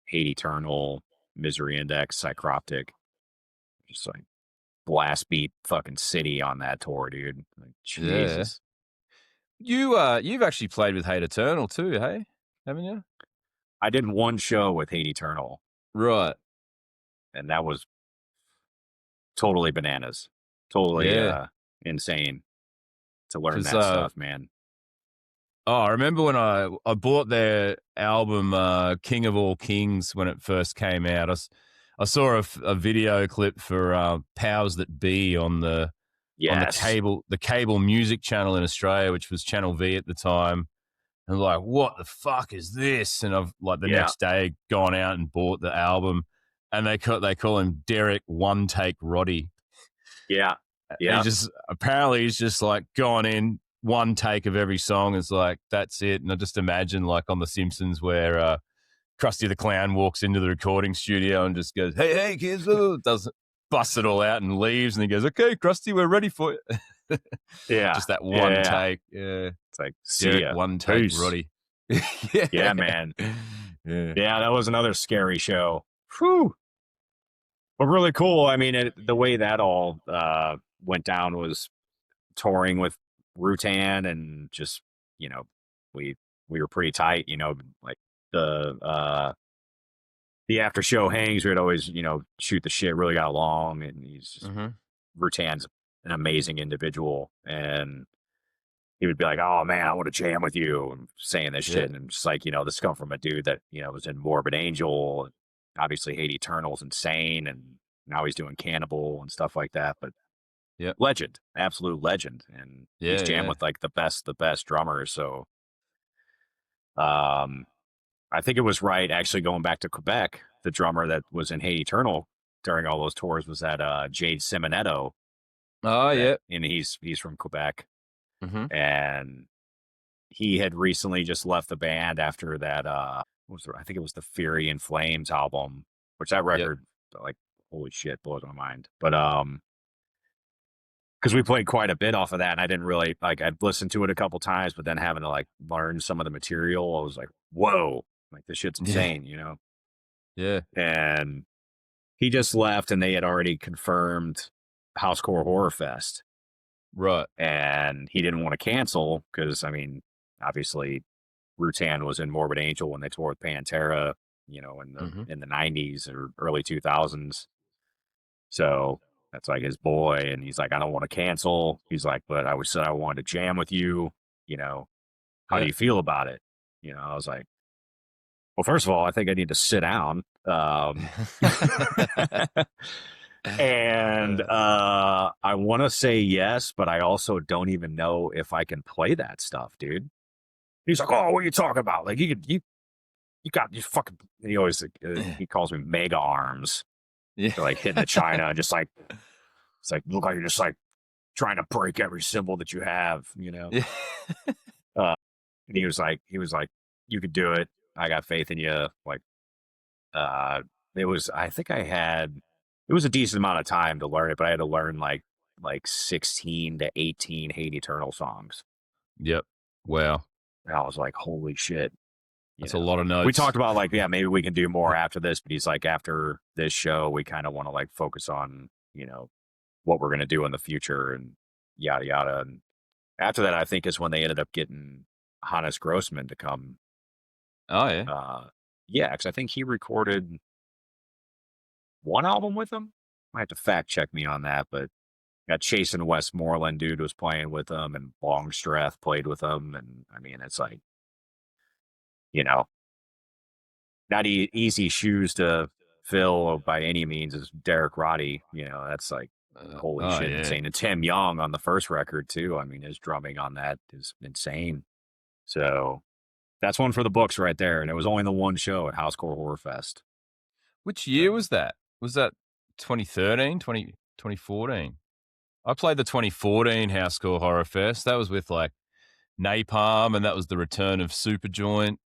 Hate Eternal, Misery Index, Psychroptic, just like blast beat fucking city on that tour, dude. Like, Jesus. You've actually played with Hate Eternal too, hey? Haven't you? I did one show with Hate Eternal. Right. And that was totally bananas. Totally insane to learn that stuff, man. Oh, I remember when I bought their album King of All Kings when it first came out. I saw a video clip for Powers That Be on the cable music channel in Australia, which was Channel V at the time. And like, what the fuck is this? And I've next day gone out and bought the album, and they call him Derek One Take Roddy. Yeah. He's just like gone in one take of every song. It's like, that's it. And I just imagine like on The Simpsons where Krusty the Clown walks into the recording studio and just goes, hey kids, busts it all out and leaves. And he goes, okay, Krusty, we're ready for you. Just that one take. Yeah. It's like, see ya. One take, Peace. Roddy. Yeah, man. Yeah, that was another scary show. Whew. But really cool. I mean, the way that all went down was touring with Rutan, and just, we were pretty tight, like the after show hangs, we'd always, shoot the shit, really got along. And he's just, Rutan's an amazing individual. And he would be like, "Oh man, I want to jam with you," and saying this Yeah. shit, and just like, this come from a dude that was in Morbid Angel, and obviously Hate Eternal's insane, and now he's doing Cannibal and stuff like that. But Yep. legend, absolute legend, and he's Yeah. jammed Yeah. with like the best drummers. So, um, I think it was right actually going back to Quebec. The drummer that was in Hate Eternal during all those tours was that Jade Simonetto. Oh, yeah. And he's from Quebec, Mm-hmm. and he had recently just left the band after that. I think it was the Fury and Flames album, which that Yep. record, like, holy shit, blows my mind. But because we played quite a bit off of that, and I didn't really like. I'd listened to it a couple times, but then having to like learn some of the material, I was like, whoa, like this shit's Yeah. insane, Yeah. And he just left, and they had already confirmed Housecore Horror Fest. Right. And he didn't want to cancel because, I mean, obviously Rutan was in Morbid Angel when they toured with Pantera, in the 90s or early 2000s. So that's like his boy, and he's like, I don't want to cancel. He's like, but I always said I wanted to jam with you. How do Yeah. you feel about it? I was like, well, first of all, I think I need to sit down. And I want to say yes, but I also don't even know if I can play that stuff, dude. He's like, oh, what are you talking about? Like, you got you fucking. And he always he calls me mega arms. Yeah. They're like hitting the China, just like it's like look like you're just like trying to break every symbol that you have, Yeah. And he was like, you could do it. I got faith in you. Like, it was. I think I had. It was a decent amount of time to learn it, but I had to learn like 16 to 18 Hate Eternal songs. Yep. Wow. And I was like, holy shit. That's a lot of notes. We talked about like, yeah, maybe we can do more after this, but he's like, after this show, we kind of want to like focus on, what we're going to do in the future and yada, yada. And after that, I think is when they ended up getting Hannes Grossman to come. Oh, yeah. Yeah, because I think he recorded one album with him. I have to fact check me on that, but got Chasing Westmoreland dude was playing with him, and Longstreth played with him, and I mean, it's like, not easy shoes to fill by any means is Derek Roddy. That's like holy shit, yeah. insane. And Tim Young on the first record too. I mean, his drumming on that is insane. So that's one for the books right there. And it was only the one show at Housecore Horror Fest. Which year was that? Was that 2013, 2014? I played the 2014 Housecore Horror Fest. That was with like Napalm, and that was the return of Superjoint,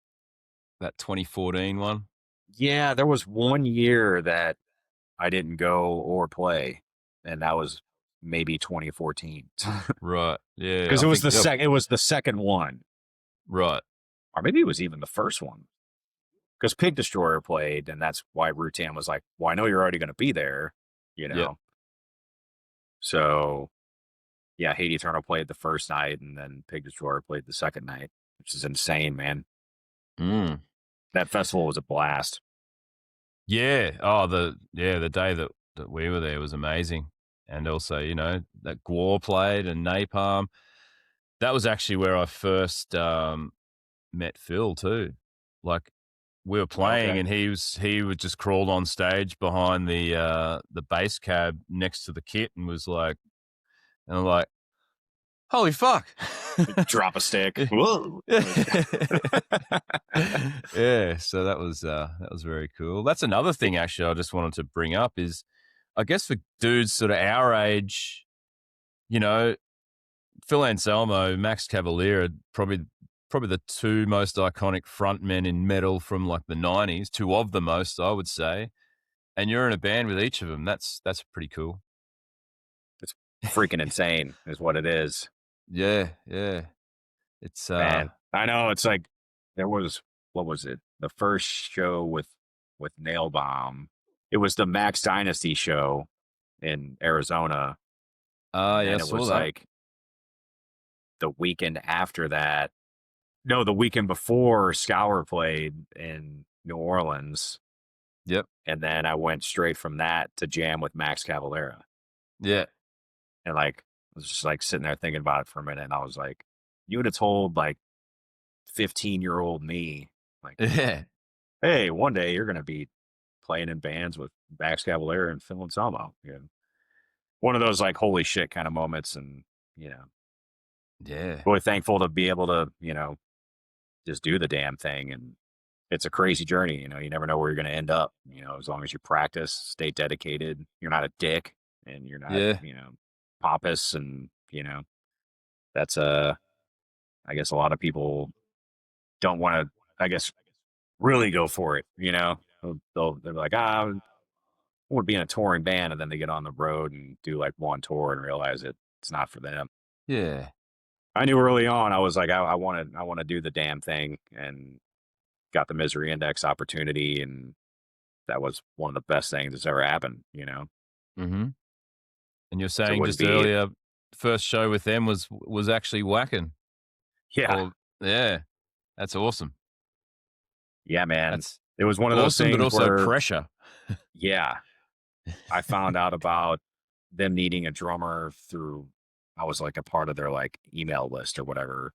that 2014 one. Yeah, there was 1 year that I didn't go or play, and that was maybe 2014. Right. Yeah. Because it was the second. It was the second one. Right. Or maybe it was even the first one. Because Pig Destroyer played, and that's why Rutan was like, well, I know you're already going to be there, Yep. So, yeah, Hate Eternal played the first night, and then Pig Destroyer played the second night, which is insane, man. Mm. That festival was a blast. Yeah. Oh, the day that we were there was amazing. And also, that Gwar played and Napalm. That was actually where I first met Phil too. Like, we were playing, Okay. and he was just crawled on stage behind the bass cab next to the kit, and was like, and I'm like, holy fuck! Drop a stick. Whoa. Yeah, so that was very cool. That's another thing actually I just wanted to bring up is, I guess for dudes sort of our age, Phil Anselmo, Max Cavalera, probably the two most iconic frontmen in metal from like the 90s, two of the most, I would say. And you're in a band with each of them. That's pretty cool. It's freaking insane is what it is. Yeah, yeah. It's Man, I know, it's like there was, what was it? The first show with Nailbomb. It was the Max Dynasty show in Arizona. yeah, And it was like the weekend after that. No, the weekend before Scour played in New Orleans. Yep. And then I went straight from that to jam with Max Cavalera. Yeah. And like, I was just like sitting there thinking about it for a minute. And I was like, you would have told like 15-year-old me, like, Yeah. hey, one day you're going to be playing in bands with Max Cavalera and Phil Anselmo. You know, one of those like holy shit kind of moments, and you know, Yeah. really thankful to be able to just do the damn thing. And it's a crazy journey. You know, you never know where you're going to end up. You know, as long as you practice, stay dedicated, you're not a dick, and you're not Yeah. pompous, and that's I guess a lot of people don't want to. I guess really go for it. You know, they're like, I would be in a touring band, and then they get on the road and do like one tour and realize it's not for them. Yeah. I knew early on, I was like, I want to do the damn thing, and got the Misery Index opportunity, and that was one of the best things that's ever happened. You know, Mm-hmm. And you're so it saying wouldn't just be, earlier, first show with them was actually whacking. yeah, Or yeah, that's awesome. yeah, man. That's It was one of those awesome, but things also where, pressure. yeah, I found out about them needing a drummer through. I was like a part of their like email list or whatever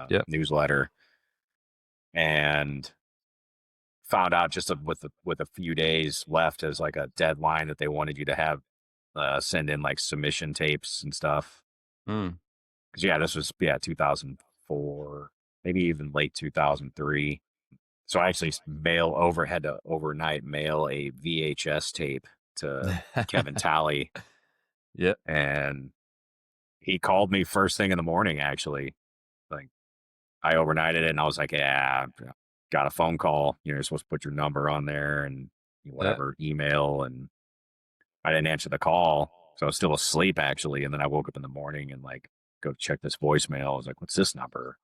Yep. newsletter, and found out just with a few days left as like a deadline that they wanted you to have send in like submission tapes and stuff. Mm. Because yeah, this was 2004, maybe even late 2003. So I actually had to overnight mail a VHS tape to Kevin Talley, Yep. and he called me first thing in the morning. Actually, like I overnighted it, and I was like, yeah, got a phone call. You're supposed to put your number on there and Yeah. whatever email, and I didn't answer the call, so I was still asleep actually. And then I woke up in the morning and like go check this voicemail. I was like, "What's this number?"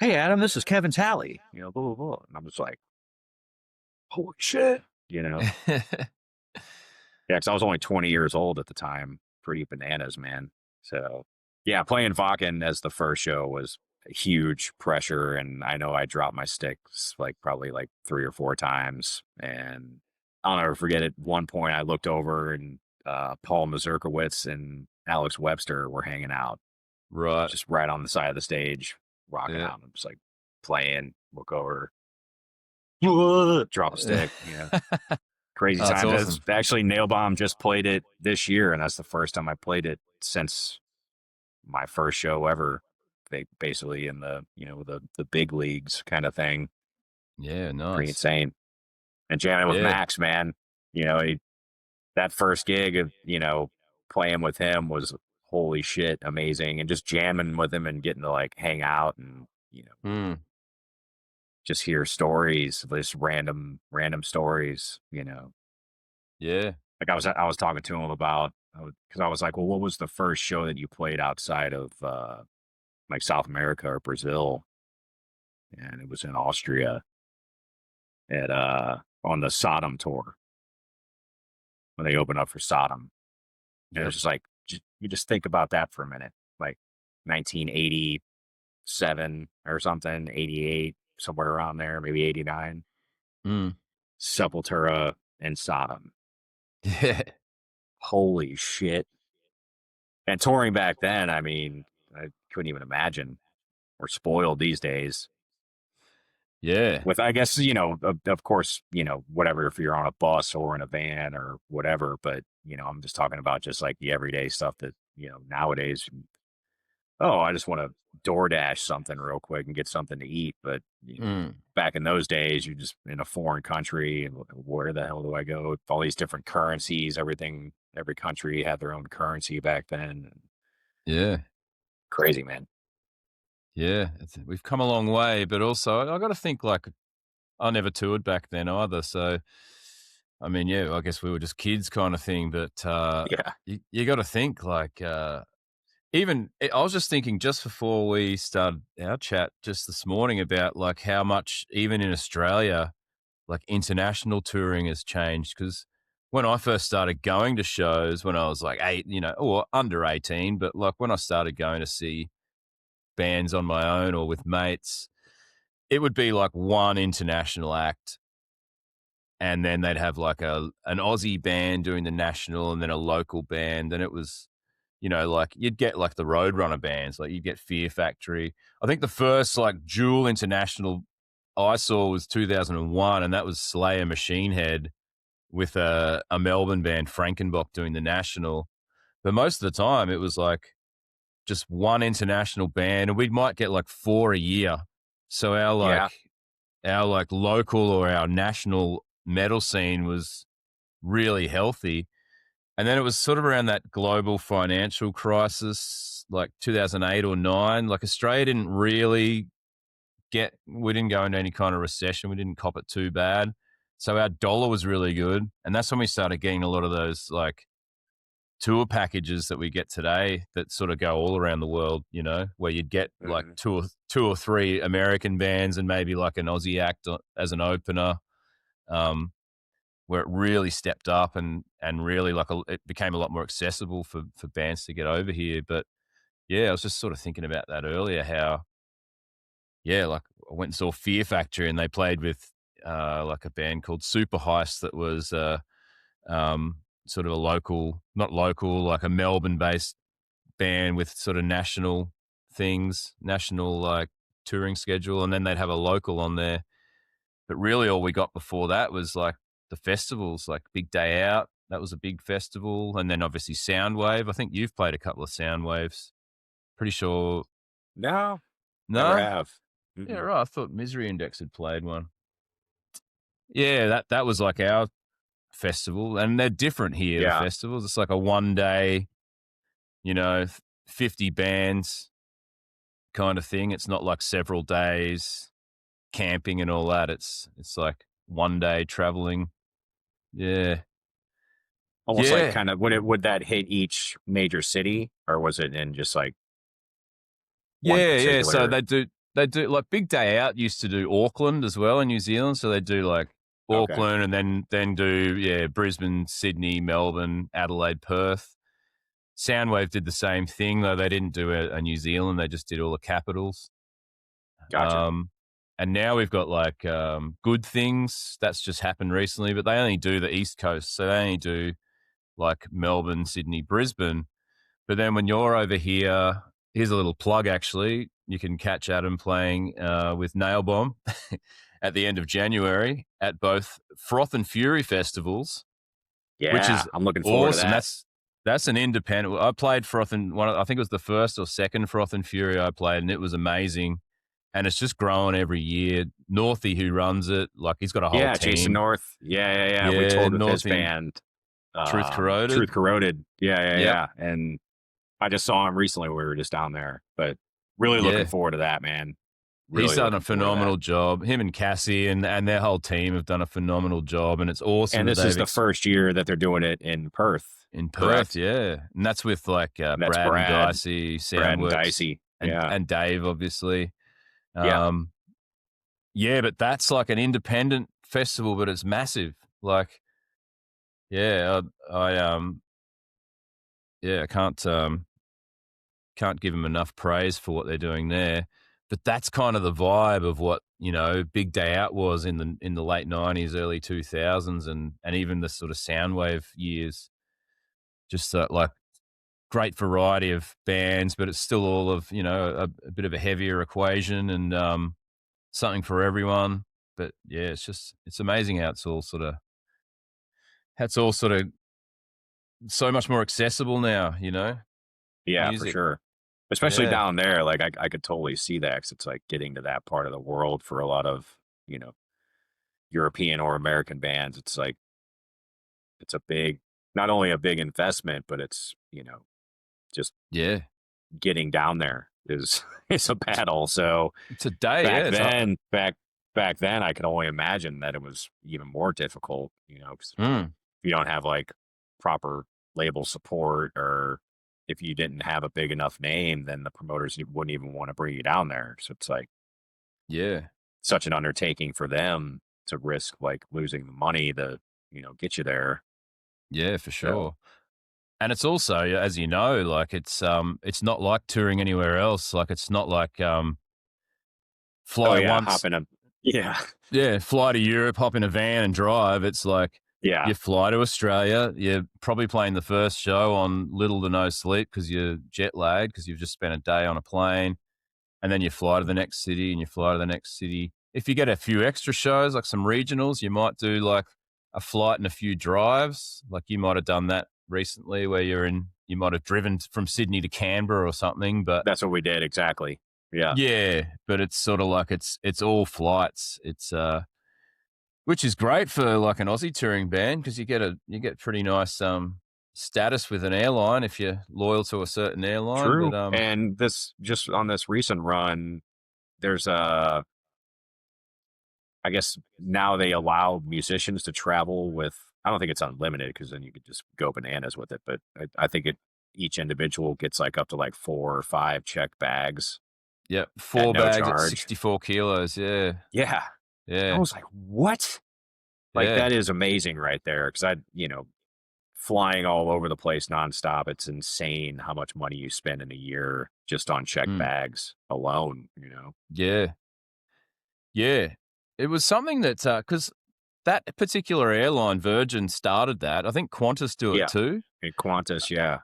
Hey, Adam, this is Kevin Talley. Blah blah blah. And I'm just like, "Holy shit!" Yeah, because I was only 20 years old at the time. Pretty bananas, man. So yeah, playing Vakken as the first show was a huge pressure, and I know I dropped my sticks like probably like 3 or 4 times, and I'll never forget it. One point, I looked over and Paul Mazurkowitz and Alex Webster were hanging out, Right. just right on the side of the stage, rocking Yeah. out. I'm just like playing, look over, drop a stick. Crazy That's times. awesome. That's actually Nailbomb just played it this year, and that's the first time I played it since my first show ever. They basically in the the big leagues kind of thing. Yeah, Pretty nice. insane. And jamming with Yeah. Max, man. You know, that first gig of playing with him was holy shit amazing, and just jamming with him and getting to like hang out and Mm. just hear stories, just random stories. Yeah. Like I was talking to him about, because I was like, well, what was the first show that you played outside of like South America or Brazil? And it was in Austria at on the Sodom tour when they opened up for Sodom. And it Yep. was just like, you just think about that for a minute, like 1987 or something, 88, somewhere around there, maybe 89. Mm. Sepultura and Sodom. Yeah. Holy shit. And touring back then, I mean, I couldn't even imagine. We're spoiled these days Yeah. with, I guess, of course, whatever, if you're on a bus or in a van or whatever, but, I'm just talking about just like the everyday stuff that, nowadays, oh, I just want to DoorDash something real quick and get something to eat. But, Mm. back in those days, you just in a foreign country, and where the hell do I go? All these different currencies, every country had their own currency back then. Yeah. Crazy, man. Yeah. We've come a long way, but also I got to think like I never toured back then either. So, I mean, yeah, I guess we were just kids kind of thing. But Yeah. you got to think like I was just thinking just before we started our chat just this morning about like how much even in Australia, like international touring has changed. Because when I first started going to shows when I was like 8, or under 18, but like when I started going to see bands on my own or with mates, it would be like one international act, and then they'd have like an Aussie band doing the national and then a local band, and it was you know, like you'd get like the Roadrunner bands, like you'd get Fear Factory. I think the first like dual international I saw was 2001, and that was Slayer Machine Head with a Melbourne band, Frankenbach, doing the national. But most of the time, it was like just one international band, and we might get like 4 a year. So our local or our national metal scene was really healthy. And then it was sort of around that global financial crisis, like 2008 or 9. Like Australia didn't really we didn't go into any kind of recession. We didn't cop it too bad. So our dollar was really good. And that's when we started getting a lot of those like tour packages that we get today that sort of go all around the world, you know, where you'd get like two or three American bands and maybe like an Aussie act as an opener. Where it really stepped up and really like it became a lot more accessible for bands to get over here. But yeah, I was just sort of thinking about that earlier, how, yeah, like I went and saw Fear Factory and they played with like a band called Super Heist that was sort of not local, like a Melbourne based band with sort of national like touring schedule. And then they'd have a local on there. But really all we got before that was like the festivals, like Big Day Out. That was a big festival. And then obviously Soundwave. I think you've played a couple of Soundwaves. Pretty sure. No, never No? have. Yeah, right. I thought Misery Index had played one. Yeah, that was like our festival. And they're different here, the festivals. It's like a 1 day, you know, 50 bands kind of thing. It's not like several days camping and all that. It's like 1 day traveling. Yeah. Almost like kind of would that hit each major city, or was it in just like one particular? Yeah. So they do like Big Day Out used to do Auckland as well in New Zealand. So they do like Auckland and then do Brisbane, Sydney, Melbourne, Adelaide, Perth. Soundwave did the same thing, though they didn't do a New Zealand. They just did all the capitals. Gotcha. And now we've got like Good Things. That's just happened recently, but they only do the East Coast. So they only do like Melbourne, Sydney, Brisbane. But then when you're over here, here's a little plug actually. You can catch Adam playing with Nail Bomb at the end of January at both Froth and Fury festivals. Yeah, which is I'm looking forward awesome. to that. That's an independent. I played Froth and I think it was the first or second Froth and Fury I played, and it was amazing. And it's just growing every year. Northie, who runs it, like he's got a whole team. Jason North. Yeah. We toured with his band. Truth Corroded. Truth Corroded. Yeah. And I just saw him recently. We were just down there, but really looking forward to that, man. Really He's done a phenomenal job. Him and Cassie and their whole team have done a phenomenal job, and it's awesome. And this is the first year that they're doing it in Perth. In Perth, correct? Yeah. And that's with like Brad and Dicey, Soundworks, and Dave, obviously. Yeah, but that's like an independent festival, but it's massive. Like, I can't give them enough praise for what they're doing there. But that's kind of the vibe of what, you know, Big Day Out was in the late 90s, early 2000s, and even the sort of Soundwave years. Just like great variety of bands, but it's still all of, you know, a bit of a heavier equation and something for everyone. But yeah, it's amazing how it's all sort of so much more accessible now, you know? Yeah, music. For sure. Especially down there, like I could totally see that, 'cause it's like getting to that part of the world for a lot of, you know, European or American bands. It's like, it's not only a big investment, but it's, you know, just getting down there is a battle. So it's a day. Back then, I could only imagine that it was even more difficult, you know, 'cause if you don't have like proper label support, or if you didn't have a big enough name, then the promoters wouldn't even want to bring you down there. So it's like, such an undertaking for them to risk like losing the money to, you know, get you there. Yeah, for sure. And it's also, as you know, like it's not like touring anywhere else. Like it's not like fly once, fly to Europe, hop in a van and drive. It's like Yeah. You fly to Australia. You're probably playing the first show on little to no sleep because you're jet lagged because you've just spent a day on a plane. And then you fly to the next city and you fly to the next city. If you get a few extra shows, like some regionals, you might do like a flight and a few drives. Like you might have done that recently where you might have driven from Sydney to Canberra or something. But that's what we did. Exactly. Yeah. Yeah. But it's sort of like it's all flights. It's, which is great for like an Aussie touring band because you get pretty nice status with an airline if you're loyal to a certain airline. True. But, and this just on this recent run, there's I guess now they allow musicians to travel with. I don't think it's unlimited because then you could just go bananas with it. But I think each individual gets like up to like 4 or 5 check bags. Yeah, 4 bags charge. at 64 kilos. Yeah. Yeah. Yeah. I was like, what? Like, that is amazing right there. Because flying all over the place nonstop, it's insane how much money you spend in a year just on check bags alone, Yeah. Yeah. It was something that, because that particular airline, Virgin, started that. I think Qantas do it too. Qantas, yeah.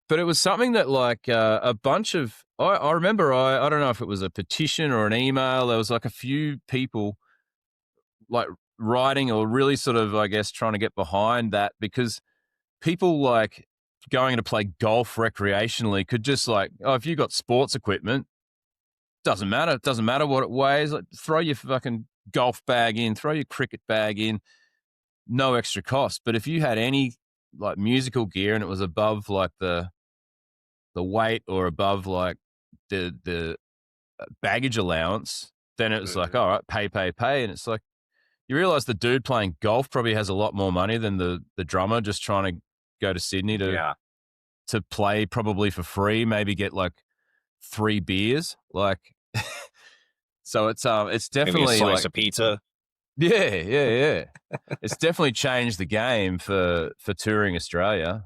But it was something that like a bunch of, I remember, I don't know if it was a petition or an email. There was like a few people like writing or really sort of, I guess, trying to get behind that because people like going to play golf recreationally could just like, if you got sports equipment, doesn't matter. It doesn't matter what it weighs. Like, throw your fucking golf bag in, throw your cricket bag in, no extra cost. But if you had any like musical gear and it was above like the weight or above like the baggage allowance, then it was like, all right, pay. And it's like, you realize the dude playing golf probably has a lot more money than the drummer just trying to go to Sydney to play probably for free, maybe get like 3 beers. Like, so it's definitely maybe a slice like of pizza. Yeah. It's definitely changed the game for touring Australia.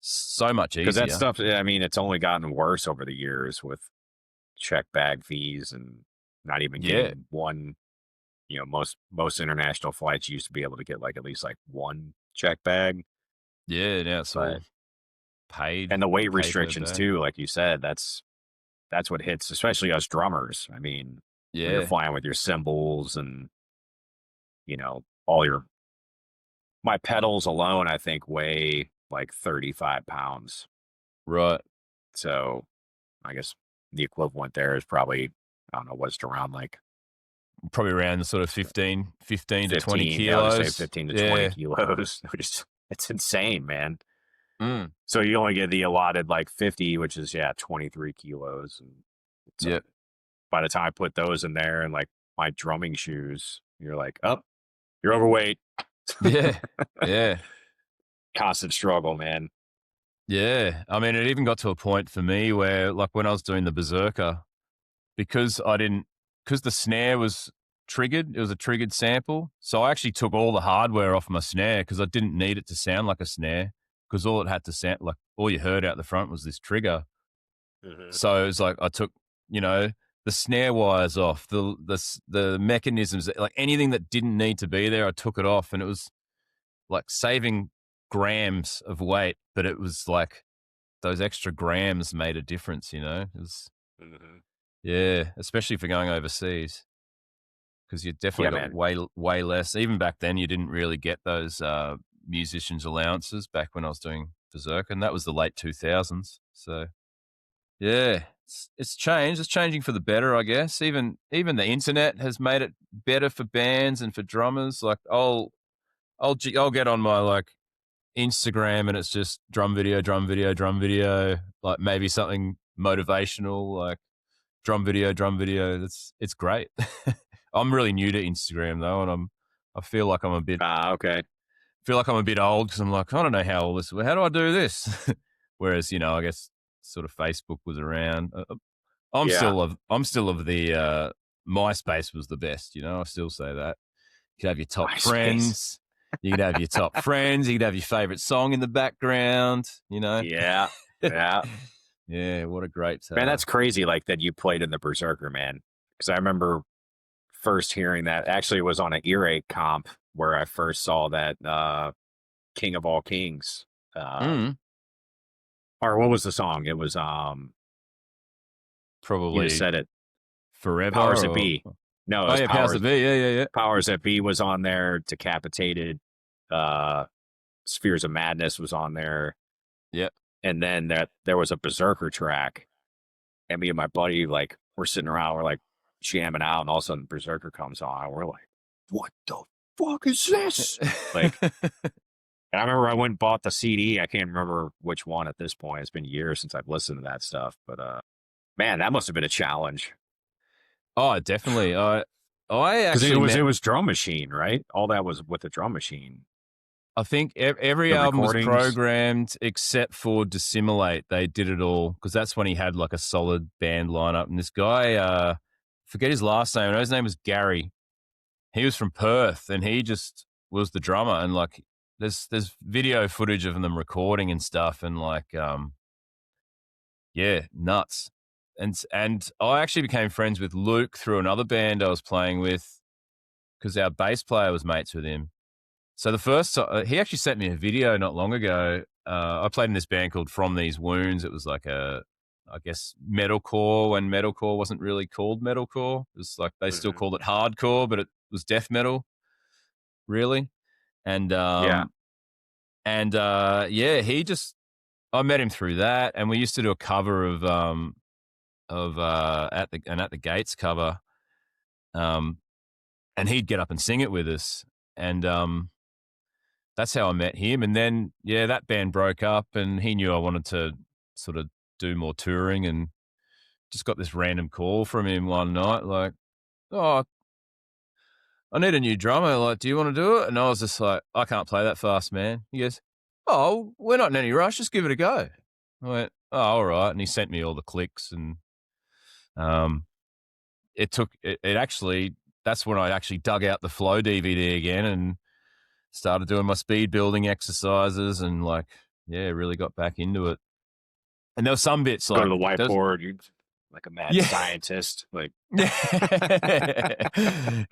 So much easier. Because that stuff, I mean, it's only gotten worse over the years with check bag fees and not even getting one. Most international flights used to be able to get like at least like one check bag. Yeah, now it's all paid. And the weight restrictions too, like you said, that's what hits, especially us drummers. I mean, when you're flying with your cymbals and my pedals alone, I think weigh like 35 pounds. Right. So I guess the equivalent there is probably, I don't know, what's around like probably around the sort of 15 to 20 kilos. Yeah, I would say 15 to 20 kilos. It's insane, man. So you only get the allotted like 50, which is 23 kilos. And by the time I put those in there and like my drumming shoes, you're like, you're overweight. Yeah. Constant struggle, man. Yeah. I mean, it even got to a point for me where like when I was doing the Berserker, because the snare was triggered, it was a triggered sample. So I actually took all the hardware off my snare because I didn't need it to sound like a snare because all it had to sound like, all you heard out the front was this trigger. So it was like I took, the snare wires off, the mechanisms, like anything that didn't need to be there, I took it off, and it was like saving grams of weight, but it was like those extra grams made a difference, It was, especially for going overseas, because you definitely got way less. Even back then, you didn't really get those musicians' allowances back when I was doing Berserk, and that was the late 2000s. So, it's changed. It's changing for the better, I guess. Even the internet has made it better for bands and for drummers. Like I'll get on my like Instagram and it's just drum video, like maybe something motivational, like drum video. It's great. I'm really new to Instagram though, and I feel like I'm a bit feel like I'm a bit old because I'm like, I don't know how all this. How do I do this? Whereas I guess sort of Facebook was around. I'm still of the MySpace was the best. I still say that. You could have your top friends. You could have your top friends. You could have your favorite song in the background. Yeah. Yeah. What a great man. That's crazy. Like that you played in the Berserker, man. Because I remember first hearing that. Actually, it was on an Earache comp where I first saw that King of All Kings. Mm, Or what was the song? It was you just probably said it. Forever Powers That or Be. No, it oh was yeah, Powers That Be. Yeah, yeah, yeah. Powers That Be was on there. Decapitated. Uh, Spheres of Madness was on there. Yeah. And then there was a Berserker track, and me and my buddy like we're sitting around, we're like jamming out, and all of a sudden Berserker comes on, and we're like, "What the fuck is this?" Like, and I remember I went and bought the CD. I can't remember which one at this point. It's been years since I've listened to that stuff, but man, that must have been a challenge Oh, definitely. I because actually it met. was Drum Machine, right? All that was with the Drum Machine. I think every The album was recordings. programmed except for Dissimulate. They did it all because that's when he had like a solid band lineup. And this guy, forget his last name. I know his name was Gary. He was from Perth, and he just was the drummer. And like, there's video footage of them recording and stuff, and like, yeah, nuts. And I actually became friends with Luke through another band I was playing with because our bass player was mates with him. So the first he actually sent me a video not long ago. I played in this band called From These Wounds. It was like I guess, metalcore when metalcore wasn't really called metalcore. It was like they still called it hardcore, but it was death metal, really. And Yeah. Yeah, I met him through that, and we used to do a cover of At the Gates cover, and he'd get up and sing it with us, and that's how I met him. And then, yeah, that band broke up, and he knew I wanted to sort of do more touring, and just got this random call from him one night, like, "Oh, I need a new drummer. Like, do you want to do it?" And I was just like, "I can't play that fast, man." He goes, "Oh, we're not in any rush. Just give it a go." I went, "Oh, all right." And he sent me all the clicks, and um, it actually, that's when I actually dug out the Flow DVD again and started doing my speed building exercises, and like, yeah, really got back into it. And there were some bits Go to like the there's whiteboard, you like a mad yeah. scientist. Like,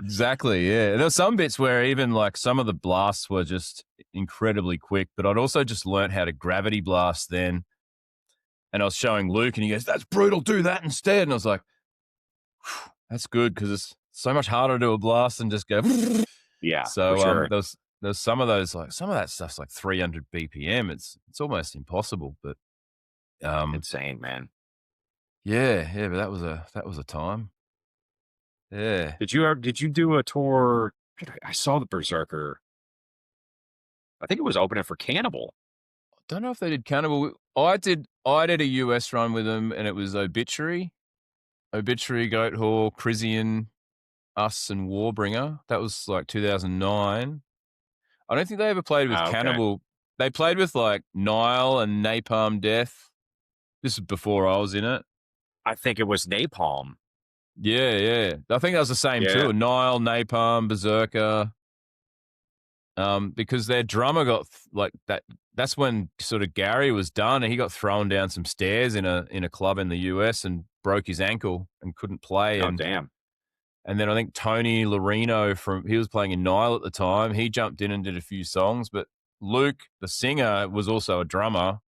Exactly, yeah. There were some bits where even like some of the blasts were just incredibly quick, but I'd also just learned how to gravity blast then. And I was showing Luke, and he goes, "That's brutal, do that instead." And I was like, "That's good, because it's so much harder to do a blast than just go." yeah, for So sure. there's some of those, like some of that stuff's like 300 BPM. It's almost impossible, but Insane, man. yeah, but that was a time. Yeah. Did you do a tour? I saw the Berserker. I think it was opening for Cannibal. Don't know if they did Cannibal. I did a US run with them, and it was Obituary, Goat Hawk, Crisian, Us, and Warbringer. That was like 2009. I don't think they ever played with Okay. Cannibal. They played with like Nile and Napalm Death. This is before I was in it. I think it was Napalm. Yeah, yeah. I think that was the same Yeah. too. Nile, Napalm, Berserker. Because their drummer got like that. That's when sort of Gary was done, and he got thrown down some stairs in a club in the US and broke his ankle and couldn't play. Oh, damn. And then I think Tony Lorino he was playing in Nile at the time. He jumped in and did a few songs, but Luke, the singer, was also a drummer,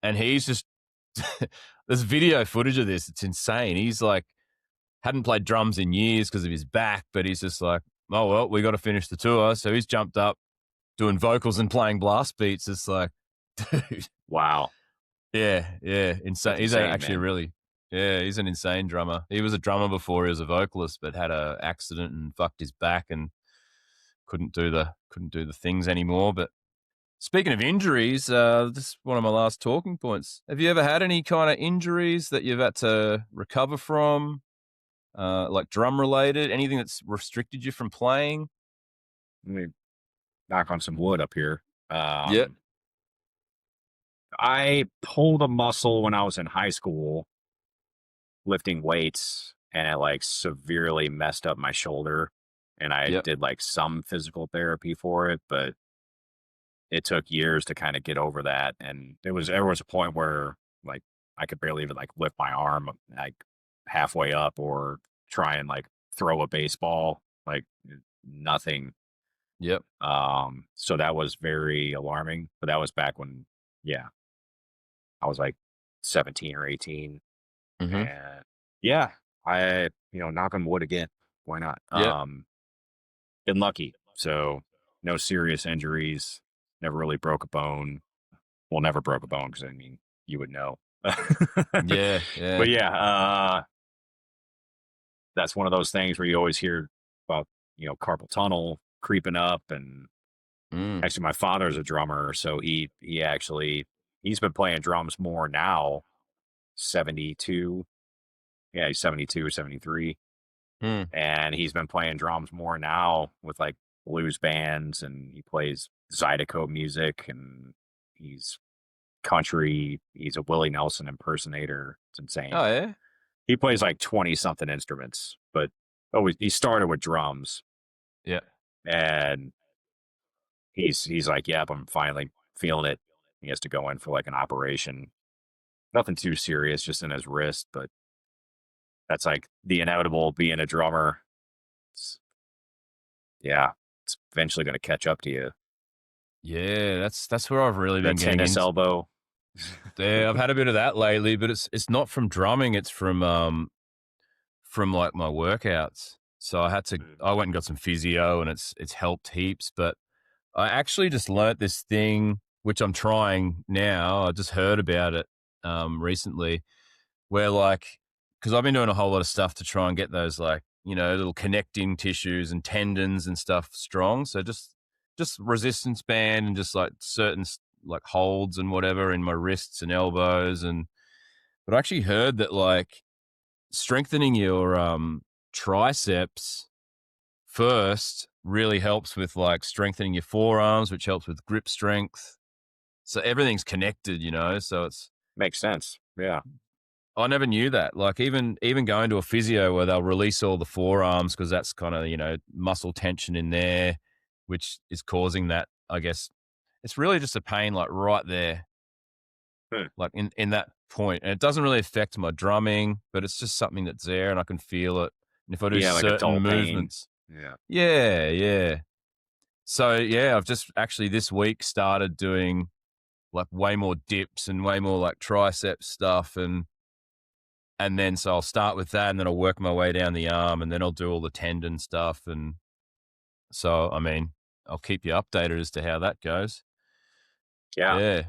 and he's just there's video footage of this. It's insane. He's like hadn't played drums in years because of his back, but he's just like, "Oh well, we got to finish the tour." So he's jumped up doing vocals and playing blast beats. It's like, dude, Wow. yeah, insane. That's He's insane, actually man. he's an insane drummer. He was a drummer before he was a vocalist, but had a accident and fucked his back and couldn't do the things anymore. But speaking of injuries, this is one of my last talking points. Have you ever had any kind of injuries that you've had to recover from, like drum related? Anything that's restricted you from playing? Let me knock on some wood up here. Yeah, I pulled a muscle when I was in high school lifting weights, and it like severely messed up my shoulder. And I yep. did like some physical therapy for it, but it took years to kind of get over that. And there was a point where like I could barely even like lift my arm like halfway up or try and like throw a baseball, like nothing. Yep. So that was very alarming. But that was back when, yeah, I was like 17 or 18. Mm-hmm. And yeah, knock on wood again. Why not? Yep. Been lucky. So no serious injuries. Never really broke a bone. Well, never broke a bone because I mean, you would know. Yeah. Yeah. But yeah, that's one of those things where you always hear about, carpal tunnel creeping up. And Mm. actually, my father's a drummer, so he's been playing drums more now. 72, yeah, he's 72 or 73, Mm. and he's been playing drums more now with like blues bands, and he plays Zydeco music, and he's country. He's a Willie Nelson impersonator. It's insane. Oh yeah. He plays like 20 something instruments, but he started with drums, Yeah. and he's like, yep, I'm finally feeling it. He has to go in for like an operation. Nothing too serious, just in his wrist, but that's like the inevitable being a drummer. It's, yeah, it's eventually going to catch up to you. Yeah. That's where I've really That been getting tennis into. elbow. Yeah, I've had a bit of that lately, but it's not from drumming. It's from like my workouts. So I went and got some physio, and it's helped heaps. But I actually just learnt this thing, which I'm trying now. I just heard about it recently, where like, because I've been doing a whole lot of stuff to try and get those like, little connecting tissues and tendons and stuff strong. So just resistance band and just like certain like holds and whatever in my wrists and elbows. But I actually heard that like strengthening your triceps first really helps with like strengthening your forearms, which helps with grip strength. So everything's connected, so Makes sense. Yeah. I never knew that. Like even going to a physio where they'll release all the forearms because that's kind of, muscle tension in there, which is causing that, I guess. It's really just a pain like right there, Hmm. like in that point. And it doesn't really affect my drumming, but it's just something that's there and I can feel it. And if I do Yeah, like a certain dull pain. movements, Yeah. yeah, yeah. So yeah, I've just actually this week started doing like way more dips and way more like tricep stuff and then so I'll start with that and then I'll work my way down the arm and then I'll do all the tendon stuff and so I mean, I'll keep you updated as to how that goes. Yeah. Yeah.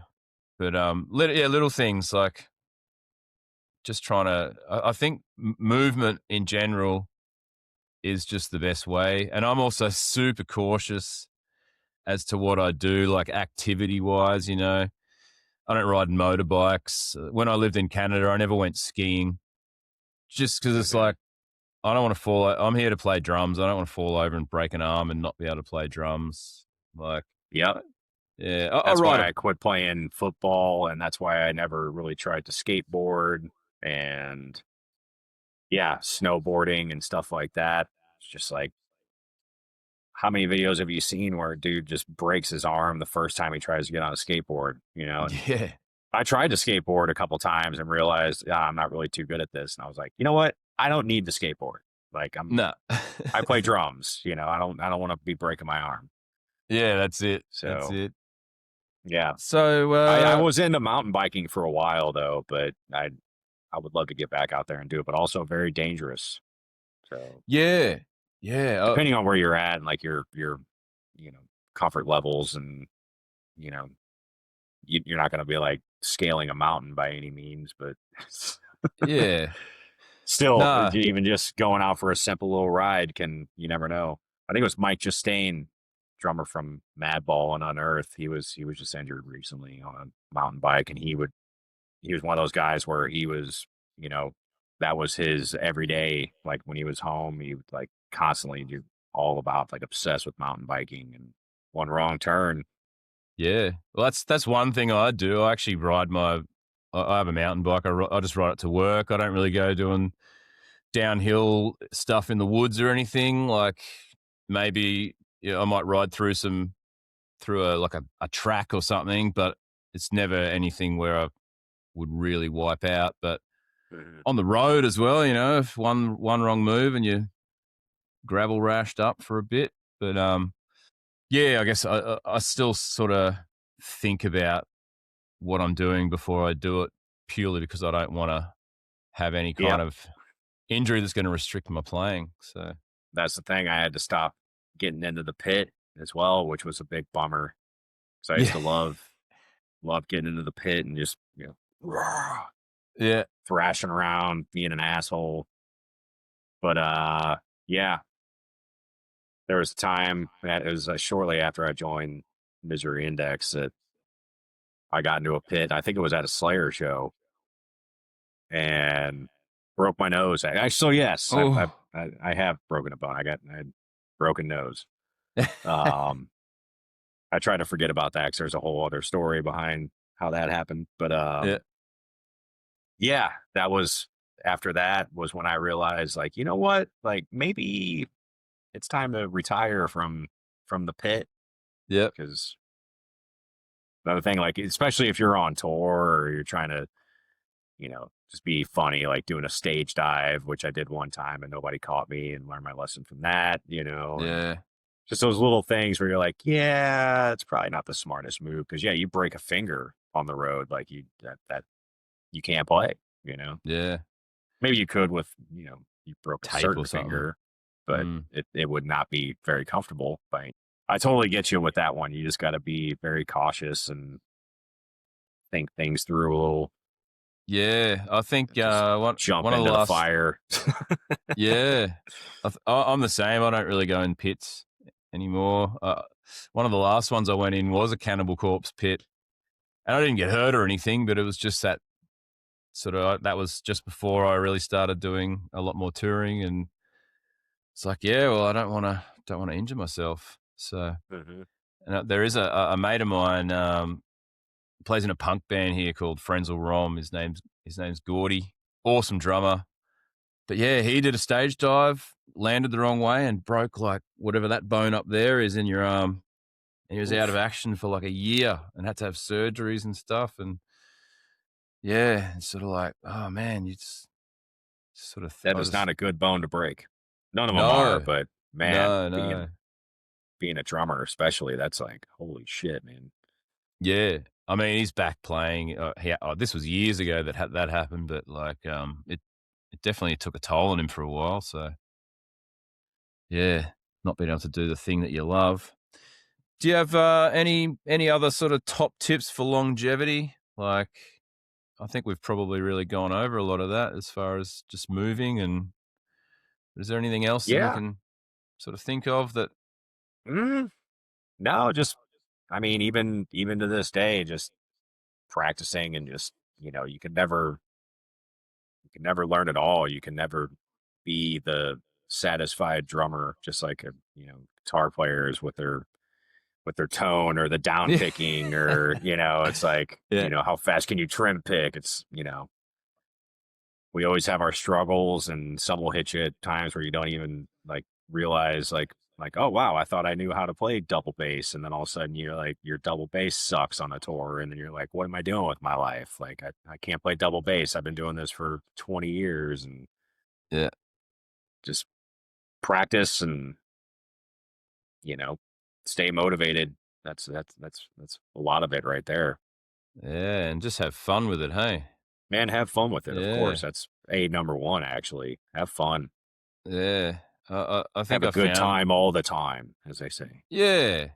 But little things like just trying to I think movement in general is just the best way and I'm also super cautious as to what I do like activity wise, I don't ride motorbikes. When I lived in Canada, I never went skiing just because it's Mhm. like, I don't want to fall. I'm here to play drums. I don't want to fall over and break an arm and not be able to play drums. Like, Yep. yeah, I That's ride why a, I quit playing football, and that's why I never really tried to skateboard and yeah, snowboarding and stuff like that. It's just like, how many videos have you seen where a dude just breaks his arm the first time he tries to get on a skateboard? And yeah, I tried to skateboard a couple times and realized, I'm not really too good at this. And I was like, you know what? I don't need the skateboard. Like no. I play drums. I don't want to be breaking my arm. Yeah, that's it. That's So it. yeah, So, I was into mountain biking for a while though, but I would love to get back out there and do it, but also very dangerous. So yeah, yeah, depending on where you're at and like your you know comfort levels, and you know you're not going to be like scaling a mountain by any means, but yeah. still, Nah, even just going out for a simple little ride you never know. I think it was Mike Justine, drummer from Madball and Unearth. He was just injured recently on a mountain bike, and he was one of those guys where he was, you know, that was his everyday. Like when he was home, he would like constantly do all about like obsessed with mountain biking, and one wrong turn. yeah. Well, that's one thing I do. I actually ride I have a mountain bike. I just ride it to work. I don't really go doing downhill stuff in the woods or anything. Like maybe I might ride through a track or something, but it's never anything where I would really wipe out. But Mhm. on the road as well, if one wrong move and you gravel rashed up for a bit. But yeah, I guess I still sort of think about what I'm doing before I do it, purely because I don't want to have any kind Yep. of injury that's going to restrict my playing. So That's the thing. I had to stop getting into the pit as well, which was a big bummer. So I used yeah, to love getting into the pit and just, yeah, thrashing around, being an asshole. But yeah, there was a time that it was shortly after I joined Misery Index that I got into a pit. I think it was at a Slayer show and broke my nose. So yes, oh, I have broken a bone. I had broken nose. Um, I try to forget about that because there's a whole other story behind how that happened. But yeah, yeah, that was after that was when I realized, like, you know what, like maybe it's time to retire from the pit yep, because another thing, like especially if you're on tour or you're trying to, just be funny, like doing a stage dive, which I did one time and nobody caught me and learned my lesson from that, and yeah, just those little things where you're like, yeah, it's probably not the smartest move because yeah, you break a finger on the road, like that you can't play, you know. yeah, Maybe you could with, you broke a tape certain or something. finger, but Mm. it would not be very comfortable. But I totally get you with that one. You just got to be very cautious and think things through a little. Yeah, I think Just one jump one of the into the last. fire. Yeah, I'm the same. I don't really go in pits anymore. One of the last ones I went in was a Cannibal Corpse pit, and I didn't get hurt or anything, but it was just that sort of that was just before I really started doing a lot more touring, and it's like, yeah, well, I don't want to injure myself. So, Mhm. and there is a mate of mine plays in a punk band here called Frenzel Rom. His name's Gordy, awesome drummer. But yeah, he did a stage dive, landed the wrong way, and broke like whatever that bone up there is in your arm. And he was out of Oof. action for like a year and had to have surgeries and stuff. And yeah, it's sort of like, oh man, you just sort of, That I is just, not a good bone to break. None of them are, no, but man, no, being no. being a drummer, especially, that's like holy shit, man. Yeah. I mean, he's back playing. This was years ago that happened, but like, it definitely took a toll on him for a while. So yeah, not being able to do the thing that you love. Do you have any other sort of top tips for longevity? Like, I think we've probably really gone over a lot of that as far as just moving. And is there anything else that you Yeah. can sort of think of that? Mm, no, just I mean, even to this day, just practicing and just you can never learn it all. You can never be the satisfied drummer, just like guitar players with their tone or the down Yeah, picking or it's like yeah, how fast can you trim pick? It's we always have our struggles, and some will hit you at times where you don't even like realize like, oh wow, I thought I knew how to play double bass, and then all of a sudden you're like your double bass sucks on a tour, and then you're like, what am I doing with my life? Like I can't play double bass. I've been doing this for 20 years, and yeah, just practice and you know stay motivated. That's a lot of it right there. yeah, and just have fun with it. Hey, Man, have fun with it. Of course, yeah, that's a number one. Actually, have fun. yeah. I Have think a I good found. time all the time, as they say. Yeah,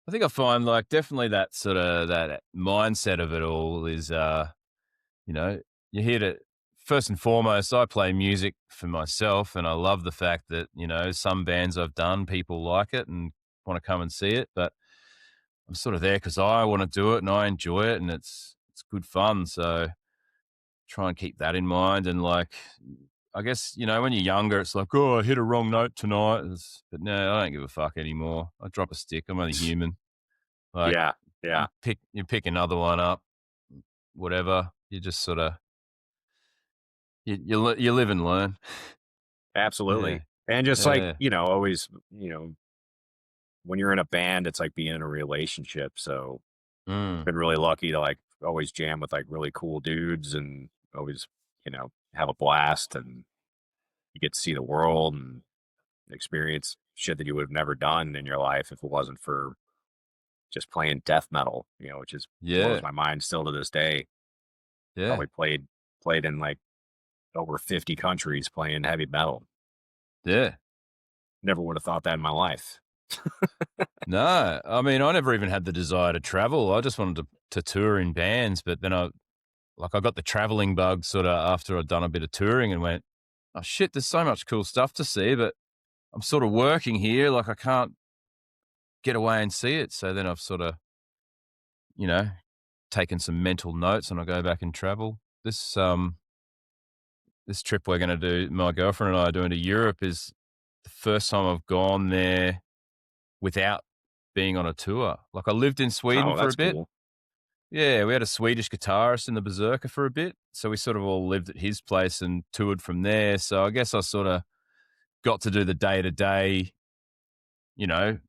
I think I find like definitely that sort of that mindset of it all is you know, you're here to first and foremost, I play music for myself and I love the fact that, some bands I've done, people like it and want to come and see it, but I'm sort of there because I want to do it and I enjoy it and it's good fun. So try and keep that in mind. And like I guess, when you're younger, it's like, oh, I hit a wrong note tonight. But no, I don't give a fuck anymore. I drop a stick. I'm only human. Like Yeah, yeah, you pick another one up, whatever. You just sort of you live and learn. Yeah. absolutely. And just like, Yeah. always, when you're in a band, it's like being in a relationship. So Mm. been really lucky to like always jam with like really cool dudes and always, have a blast, and you get to see the world and experience shit that you would have never done in your life if it wasn't for just playing death metal, which is blows Yeah. my mind still to this day. Yeah. Probably played in like over 50 countries playing heavy metal. Yeah. Never would have thought that in my life. No, I mean, I never even had the desire to travel. I just wanted to tour in bands, but then I got the traveling bug sort of after I'd done a bit of touring and went, oh shit, there's so much cool stuff to see, but I'm sort of working here. Like I can't get away and see it. So then I've sort of, taken some mental notes and I go back and travel. This trip we're going to do, my girlfriend and I are doing to Europe, is the first time I've gone there without being on a tour. Like I lived in Sweden Oh, for a that's bit. cool. Yeah, we had a Swedish guitarist in the Berserker for a bit. So we sort of all lived at his place and toured from there. So I guess I sort of got to do the day-to-day,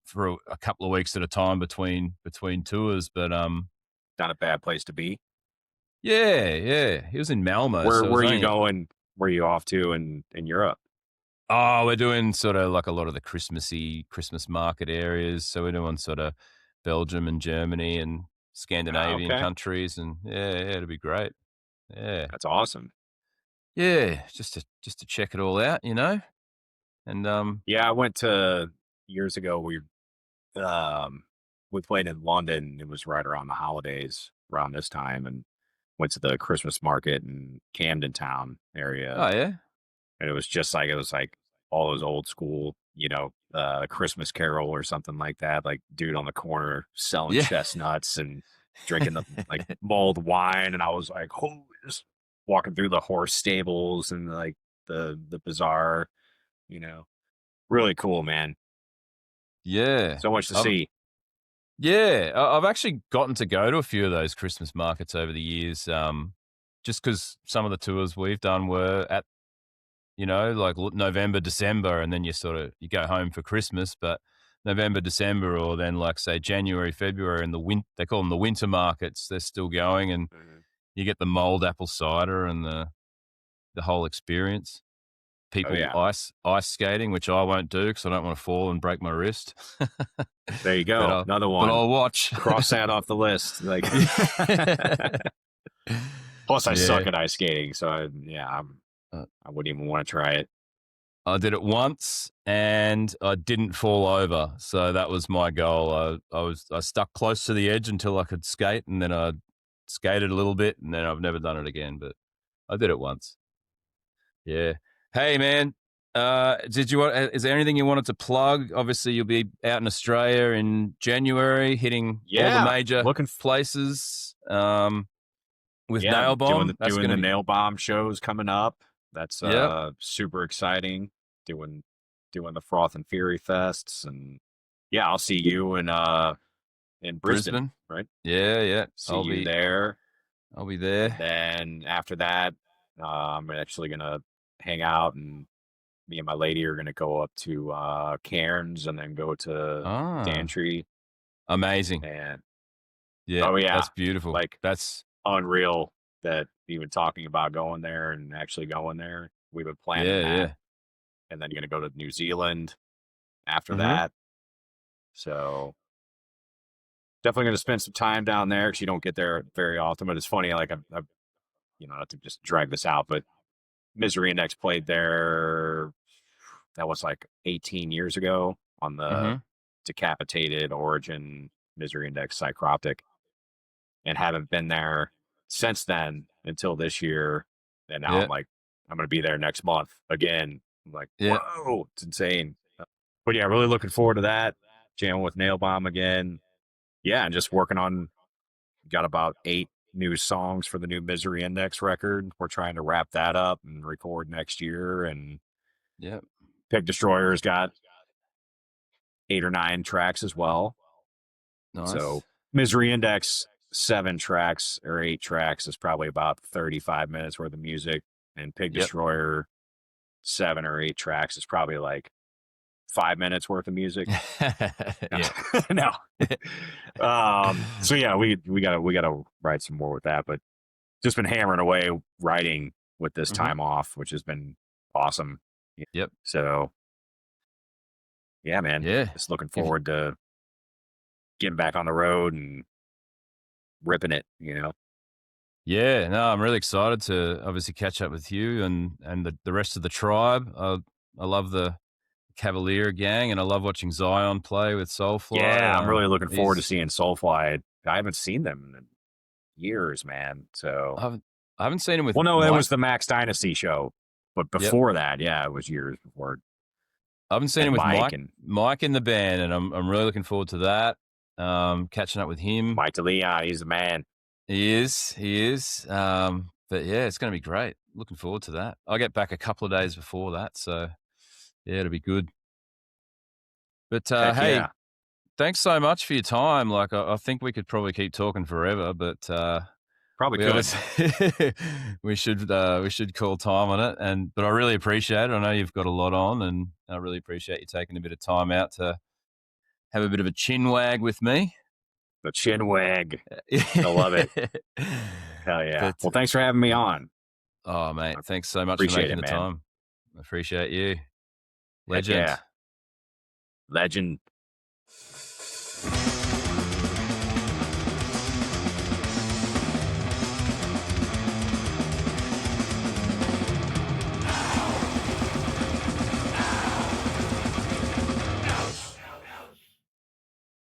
for a couple of weeks at a time between tours. But Not a bad place to be. yeah. He was in Malmo. Where so were you going? Where are you off to in Europe? Oh, we're doing sort of like a lot of the Christmas market areas. So we're doing sort of Belgium and Germany and Scandinavian Okay. countries, and yeah, it'll be great. Yeah, That's awesome. yeah, just to check it all out, and Yeah, I went to years ago. We played in London. It was right around the holidays, around this time, and went to the Christmas market in Camden Town area. oh yeah, And it was like all those old school, Christmas Carol or something like that. Like dude on the corner selling yeah, chestnuts and drinking the like mulled wine, and I was like, oh, just walking through the horse stables and like the bazaar, really cool, man. yeah. So much to see. Yeah, I've actually gotten to go to a few of those Christmas markets over the years, just because some of the tours we've done were at, like November, December, and then you go home for Christmas, but November, December, or then like say January, February, and they call them the winter markets. They're still going, and you get the mulled apple cider and the whole experience. People ice skating, which I won't do because I don't want to fall and break my wrist. There you go. Another one. But I'll watch. Cross that off the list. Like, plus I suck at ice skating, so I wouldn't even want to try it. I did it once and I didn't fall over, so that was my goal. I stuck close to the edge until I could skate, and then I skated a little bit, and then I've never done it again. But I did it once. Yeah. Hey, man. Is there anything you wanted to plug? Obviously, you'll be out in Australia in January, hitting all the major places. With Nail Bomb, doing the Nail Bomb shows coming up. That's super exciting. Doing the Froth and Fury fests, and I'll see you in Brisbane, right? Yeah. I'll be there. I'll be there. Then after that, I'm actually gonna hang out, and me and my lady are gonna go up to Cairns and then go to Dantry. Amazing. And that's beautiful. Like that's unreal that even talking about going there and actually going there. We've been planning that. Yeah. And then you're gonna go to New Zealand after that. So definitely gonna spend some time down there because you don't get there very often. But it's funny, like I've not to just drag this out, but Misery Index played there. That was like 18 years ago on the Decapitated Origin Misery Index Psychroptic, and haven't been there since then until this year. And now I'm like, I'm going to be there next month again. I'm like, whoa, it's insane. But yeah, really looking forward to that. Jamming with Nail Bomb again. Yeah, and just working on, got about 8 new songs for the new Misery Index record. We're trying to wrap that up and record next year. And Pig Destroyer's got 8 or 9 tracks as well. Nice. So Misery Index, 7 tracks or 8 tracks is probably about 35 minutes worth of music. And Pig Destroyer, 7 or 8 tracks is probably like 5 minutes worth of music. No. So yeah, we gotta write some more with that, but just been hammering away writing with this time off, which has been awesome. Yep. So yeah, man. Yeah. Just looking forward to getting back on the road and ripping it, Yeah, no, I'm really excited to obviously catch up with you and the rest of the tribe. I love the Cavalier gang, and I love watching Zion play with Yeah, I'm Soulfly. really looking forward to He's seeing Soulfly. I haven't seen them in years, man. I So, haven't seen him with well, no, it Mike. was the Max Dynasty show, but Yep, before that, yeah, it was years before. I haven't seen And him with Mike and Mike in the band, and I'm really looking forward to that. Catching up with him. Mike DeLeon, he's the man. He is. But yeah, it's going to be great. Looking forward to that. I'll get back a couple of days before that, so yeah, it'll be good. But Heck hey, yeah, thanks so much for your time. Like, I think we could probably keep talking forever, but probably we could. obviously we should call time on it. But I really appreciate it. I know you've got a lot on, and I really appreciate you taking a bit of time out to have a bit of a chin wag with me. The chin wag. I love it. Hell yeah. But, Well, thanks for having me on. oh, mate, thanks so much for Appreciate making it, the man. time. I appreciate you. Heck Legend. yeah. Legend.